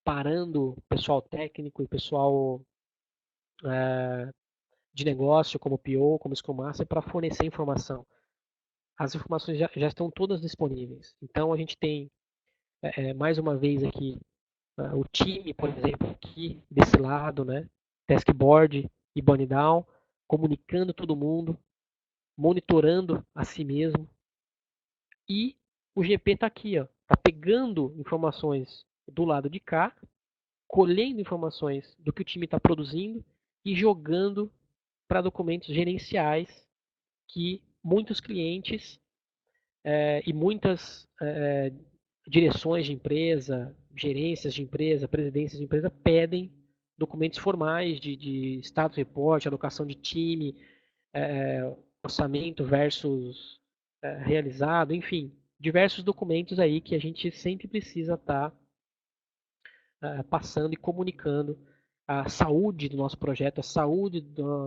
parando pessoal técnico e pessoal de negócio, como PO, como Scrum Master, para fornecer informação. As informações já estão todas disponíveis. Então a gente tem, mais uma vez aqui, o time, por exemplo, aqui desse lado, né? Taskboard e Bunny Down, comunicando todo mundo, monitorando a si mesmo. E o GP está aqui, ó, tá pegando informações do lado de cá, colhendo informações do que o time está produzindo e jogando para documentos gerenciais que muitos clientes e muitas direções de empresa, gerências de empresa, presidências de empresa pedem documentos formais de status report, alocação de time, orçamento versus realizado, enfim, diversos documentos aí que a gente sempre precisa estar passando e comunicando a saúde do nosso projeto, a saúde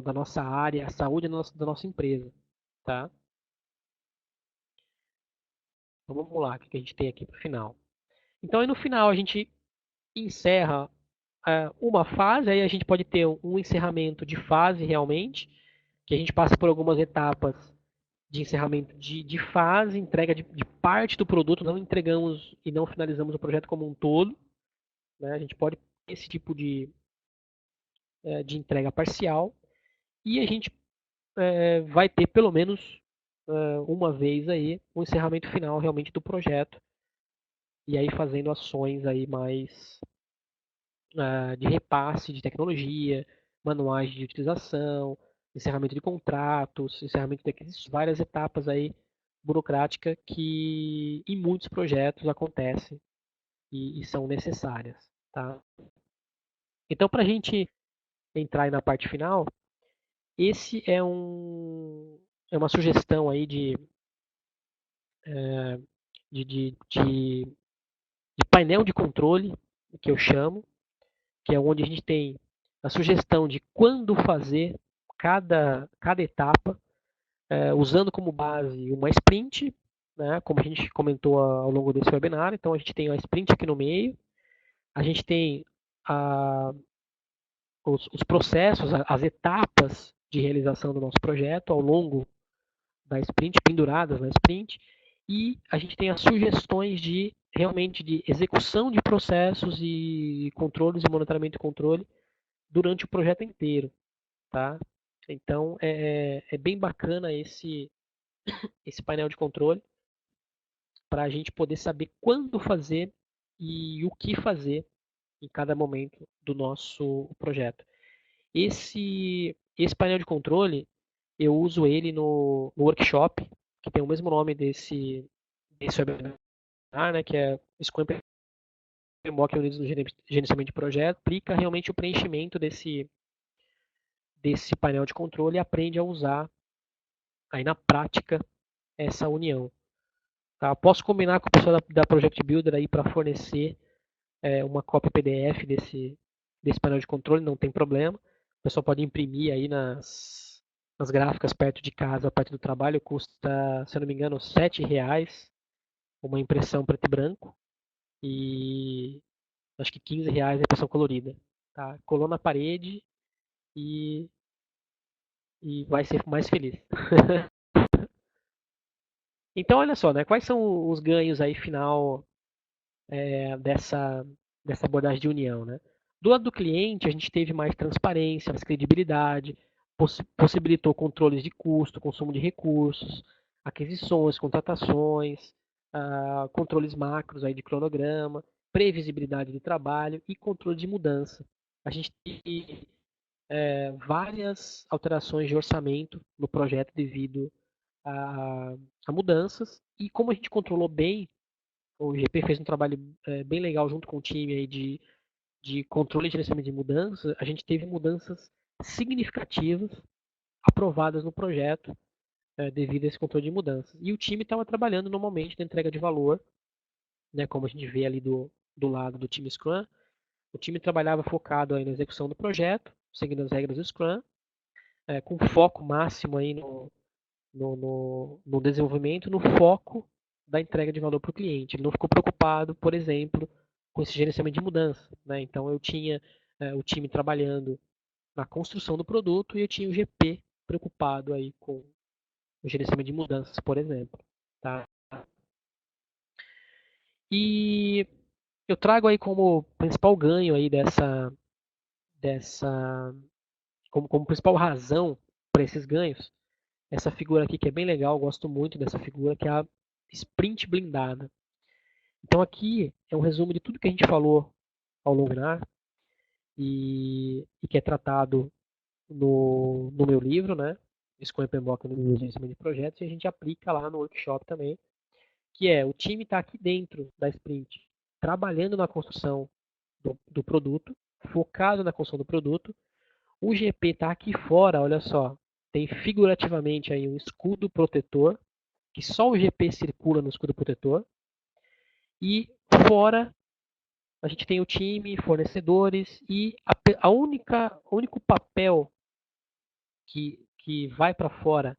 da nossa área, a saúde da nossa empresa, tá? Então vamos lá, o que a gente tem aqui para o final. Então aí no final a gente encerra uma fase, aí a gente pode ter um encerramento de fase realmente, que a gente passa por algumas etapas de encerramento de fase, entrega de parte do produto, não entregamos e não finalizamos o projeto como um todo, né? A gente pode ter esse tipo de entrega parcial e a gente vai ter pelo menos uma vez aí o encerramento final realmente do projeto e aí fazendo ações aí mais de repasse de tecnologia, manuais de utilização, encerramento de contratos, encerramento de aquisições, várias etapas aí burocráticas que em muitos projetos acontecem e são necessárias, tá? Então, para a gente entrar aí na parte final, esse é uma sugestão aí de, de, de, de painel de controle, que eu chamo, que é onde a gente tem a sugestão de quando fazer cada etapa, usando como base uma sprint, né, como a gente comentou ao longo desse webinar. Então a gente tem a sprint aqui no meio, a gente tem a, os processos, as etapas de realização do nosso projeto ao longo da sprint, penduradas na sprint, e a gente tem as sugestões de realmente de execução de processos e controles e monitoramento e controle durante o projeto inteiro, tá? Então é bem bacana esse painel de controle para a gente poder saber quando fazer e o que fazer em cada momento do nosso projeto. Esse painel de controle, eu uso ele no workshop, que tem o mesmo nome desse webinar, né, que é Scrum PMBOK Unidos no Gerenciamento de Projeto, aplica realmente o preenchimento desse painel de controle e aprende a usar aí na prática essa união. Tá? Posso combinar com o pessoal da Project Builder aí para fornecer uma cópia PDF desse painel de controle, não tem problema. O pessoal pode imprimir aí nas gráficas perto de casa, perto do trabalho, custa, se eu não me engano, R$ 7 uma impressão preto e branco e acho que R$ 15 a impressão colorida. Tá? Colou na parede e, e vai ser mais feliz. Então, olha só, né? Quais são os ganhos aí final dessa abordagem de união, né? Do lado do cliente, a gente teve mais transparência, mais credibilidade, possibilitou controles de custo, consumo de recursos, aquisições, contratações, controles macros aí de cronograma, previsibilidade de trabalho e controle de mudança. A gente teve várias alterações de orçamento no projeto devido a mudanças e como a gente controlou bem, o GP fez um trabalho bem legal junto com o time aí de controle e gerenciamento de mudanças, a gente teve mudanças significativas aprovadas no projeto devido a esse controle de mudanças. E o time estava trabalhando normalmente na entrega de valor, né, como a gente vê ali do lado do time Scrum. O time trabalhava focado aí na execução do projeto, seguindo as regras do Scrum, com foco máximo aí no desenvolvimento, no foco da entrega de valor para o cliente. Ele não ficou preocupado, por exemplo, com esse gerenciamento de mudança. Né? Então eu tinha o time trabalhando na construção do produto e eu tinha o GP preocupado aí com o gerenciamento de mudanças, por exemplo. Tá? E eu trago aí como principal ganho aí dessa como principal razão para esses ganhos, essa figura aqui que é bem legal, eu gosto muito dessa figura, que é a sprint blindada. Então aqui é um resumo de tudo que a gente falou ao longo do webinar e que é tratado no meu livro, né? Scrum PMBOK no gerenciamento de projetos, e a gente aplica lá no workshop também, que é o time está aqui dentro da sprint, trabalhando na construção do produto, focado na construção do produto. O GP está aqui fora, olha só, tem figurativamente aí um escudo protetor, que só o GP circula no escudo protetor, e fora a gente tem o time, fornecedores e o único papel que vai para fora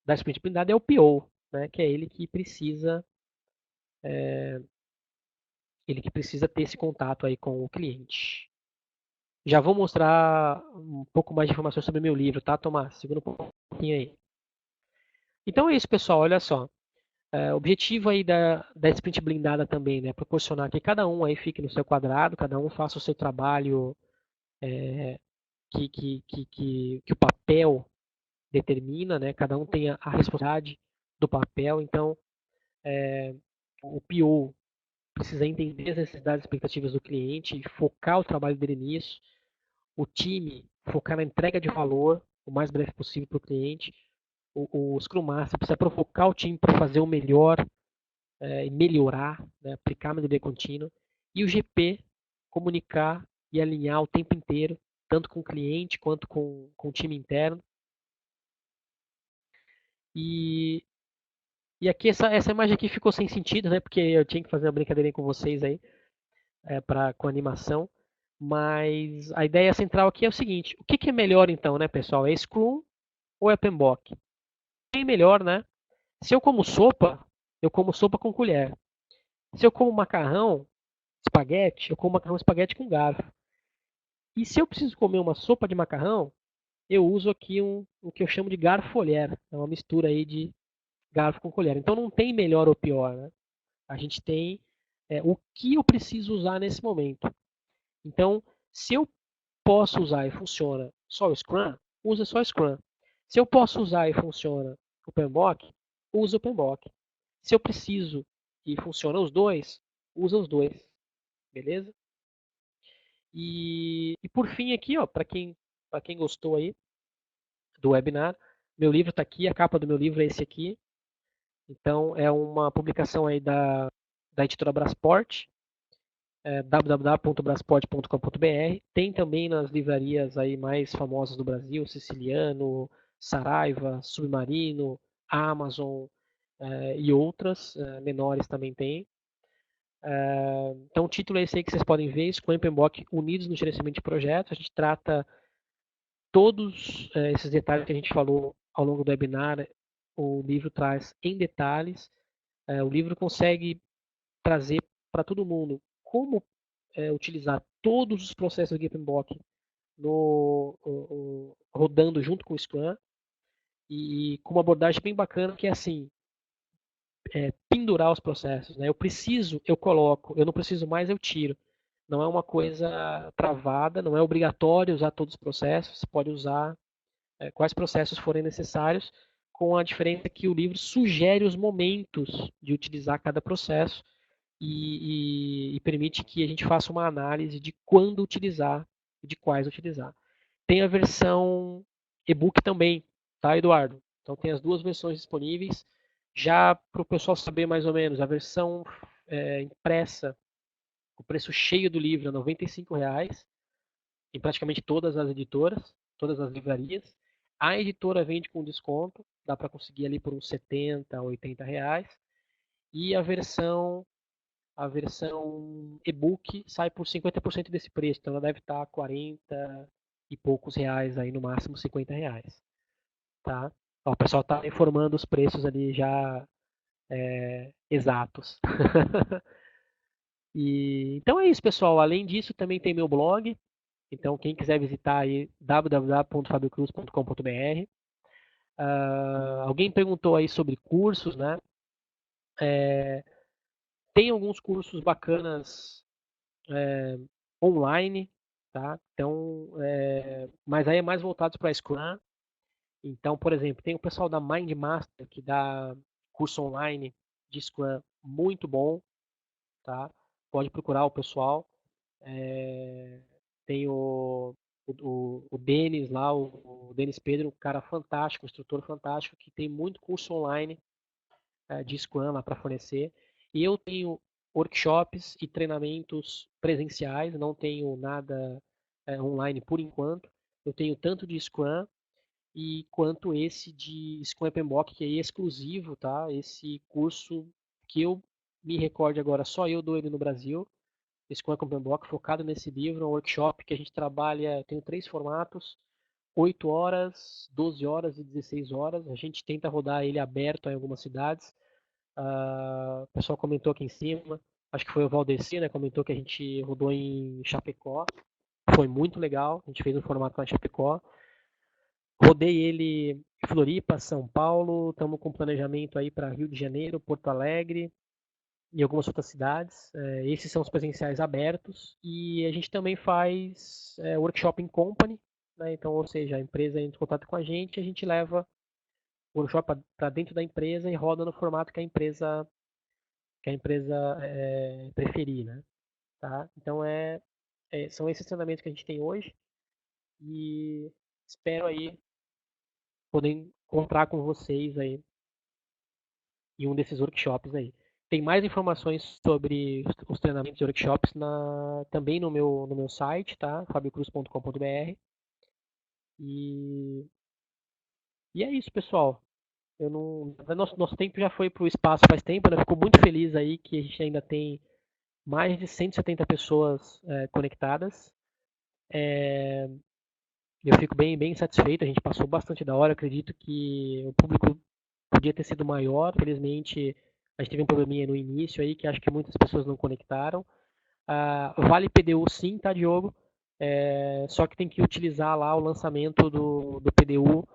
da sprint blindada é o PO, né, que é ele que precisa ter esse contato aí com o cliente. Já vou mostrar um pouco mais de informações sobre o meu livro, tá, Tomás? Segura um pouquinho aí. Então é isso, pessoal. Olha só. O objetivo aí da sprint blindada também, né? Proporcionar que cada um aí fique no seu quadrado, cada um faça o seu trabalho que o papel determina, né? Cada um tenha a responsabilidade do papel. Então, o PO precisa entender as necessidades e expectativas do cliente, focar o trabalho dele nisso. O time focar na entrega de valor o mais breve possível para o cliente. O Scrum Master precisa provocar o time para fazer o melhor e melhorar, né, aplicar a melhoria contínua. E o GP comunicar e alinhar o tempo inteiro, tanto com o cliente quanto com o time interno. E, e aqui essa imagem aqui ficou sem sentido, né? Porque eu tinha que fazer uma brincadeirinha com vocês aí, com animação. Mas a ideia central aqui é o seguinte: o que é melhor então, né, pessoal? É Scrum ou é PMBOK? Bem melhor, né? Se eu como sopa com colher. Se eu como macarrão, espaguete, eu como macarrão espaguete com garfo. E se eu preciso comer uma sopa de macarrão, eu uso aqui o que eu chamo de garfolher. É uma mistura aí de garfo com colher. Então não tem melhor ou pior, né? A gente tem o que eu preciso usar nesse momento. Então, se eu posso usar e funciona só o Scrum, usa só o Scrum. Se eu posso usar e funciona o PMBOK, usa o PMBOK. Se eu preciso e funciona os dois, usa os dois. Beleza? E por fim aqui, ó, para quem gostou aí do webinar, meu livro está aqui, a capa do meu livro é esse aqui. Então é uma publicação aí da editora Brasport, www.brasport.com.br. Tem também nas livrarias aí mais famosas do Brasil, Siciliano, Saraiva, Submarino, Amazon e outras menores também tem. Então o título é esse aí que vocês podem ver, Scrum e PMBOK unidos no gerenciamento de projetos. A gente trata todos esses detalhes que a gente falou ao longo do webinar, o livro traz em detalhes. O livro consegue trazer para todo mundo como utilizar todos os processos do PMBOK rodando junto com o Scrum e com uma abordagem bem bacana que é assim, pendurar os processos. Né? Eu preciso, eu coloco, eu não preciso mais, eu tiro. Não é uma coisa travada, não é obrigatório usar todos os processos, você pode usar quais processos forem necessários, com a diferença que o livro sugere os momentos de utilizar cada processo e permite que a gente faça uma análise de quando utilizar e de quais utilizar. Tem a versão e-book também, tá, Eduardo? Então tem as duas versões disponíveis. Já para o pessoal saber mais ou menos, a versão impressa O preço cheio do livro é R$ 95 em praticamente todas as editoras, todas as livrarias. A editora vende com desconto, dá para conseguir ali por uns R$ 70, R$ 80. E a versão e-book sai por 50% desse preço, então ela deve estar 40 e poucos reais aí, no máximo R$ 50, tá? Ó, o pessoal está informando os preços ali já exatos. Então é isso, pessoal. Além disso, também tem meu blog. Então, quem quiser visitar aí, www.fabiocruz.com.br. Alguém perguntou aí sobre cursos, né? Tem alguns cursos bacanas online, tá? Então, mas aí é mais voltados para Scrum. Então, por exemplo, tem o pessoal da Mind Master que dá curso online de Scrum muito bom, tá? Pode procurar o pessoal. É, tem o Denis lá, o Denis Pedro, um cara fantástico, um instrutor fantástico, que tem muito curso online de Scrum lá para fornecer. E eu tenho workshops e treinamentos presenciais, não tenho nada online por enquanto. Eu tenho tanto de Scrum e quanto esse de Scrum PMBOK, que é exclusivo, tá? Esse curso que eu me recorde agora, só eu dou ele no Brasil. Scrum PMBOK, focado nesse livro, um workshop que a gente trabalha, tem 3 formatos, 8 horas, 12 horas e 16 horas. A gente tenta rodar ele aberto em algumas cidades. O pessoal comentou aqui em cima, acho que foi o Valdeci, né? Comentou que a gente rodou em Chapecó. Foi muito legal, a gente fez um formato lá em Chapecó. Rodei ele em Floripa, São Paulo, estamos com planejamento aí para Rio de Janeiro, Porto Alegre e algumas outras cidades. Esses são os presenciais abertos e a gente também faz workshop em company, né? Então, ou seja, a empresa entra em contato com a gente leva o workshop para dentro da empresa e roda no formato que a empresa preferir, né? Tá? Então são esses treinamentos que a gente tem hoje e espero aí poder encontrar com vocês aí em um desses workshops aí. Tem mais informações sobre os treinamentos e workshops também no meu site, tá? fabiocruz.com.br. E, e é isso, pessoal. Eu não, nosso tempo já foi para o espaço faz tempo, né? Fico muito feliz aí que a gente ainda tem mais de 170 pessoas conectadas. Eu fico bem, bem satisfeito, a gente passou bastante da hora. Acredito que o público podia ter sido maior. Felizmente, a gente teve um probleminha no início aí que acho que muitas pessoas não conectaram. Vale PDU sim, tá, Diogo? Só que tem que utilizar lá o lançamento do PDU,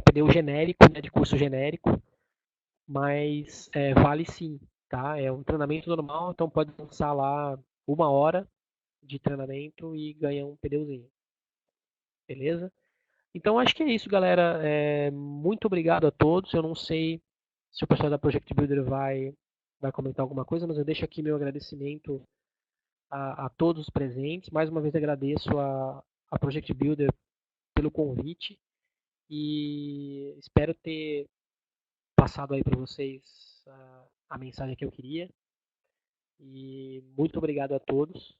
PDU genérico, né, de curso genérico, mas vale sim, tá? É um treinamento normal, então pode lançar lá 1 hora de treinamento e ganha um PDUzinho, beleza? Então acho que é isso, galera. Muito obrigado a todos. Eu não sei se o pessoal da Project Builder vai comentar alguma coisa, mas eu deixo aqui meu agradecimento a todos os presentes. Mais uma vez agradeço a Project Builder pelo convite e espero ter passado aí para vocês a mensagem que eu queria. E muito obrigado a todos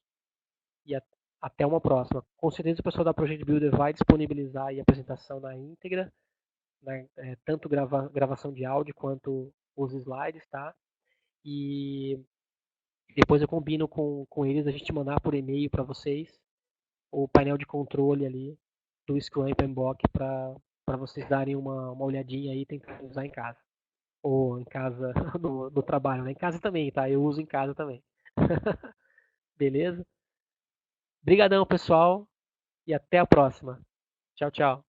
e até uma próxima. Com certeza o pessoal da Project Builder vai disponibilizar aí a apresentação na íntegra, né, tanto gravação de áudio quanto os slides, tá? E depois eu combino com eles a gente mandar por e-mail para vocês o painel de controle ali do Scrum e PMBOK para vocês darem uma olhadinha aí e tentar usar em casa. Ou em casa no trabalho, né? Em casa também, tá? Eu uso em casa também. Beleza? Obrigadão, pessoal, e até a próxima. Tchau, tchau.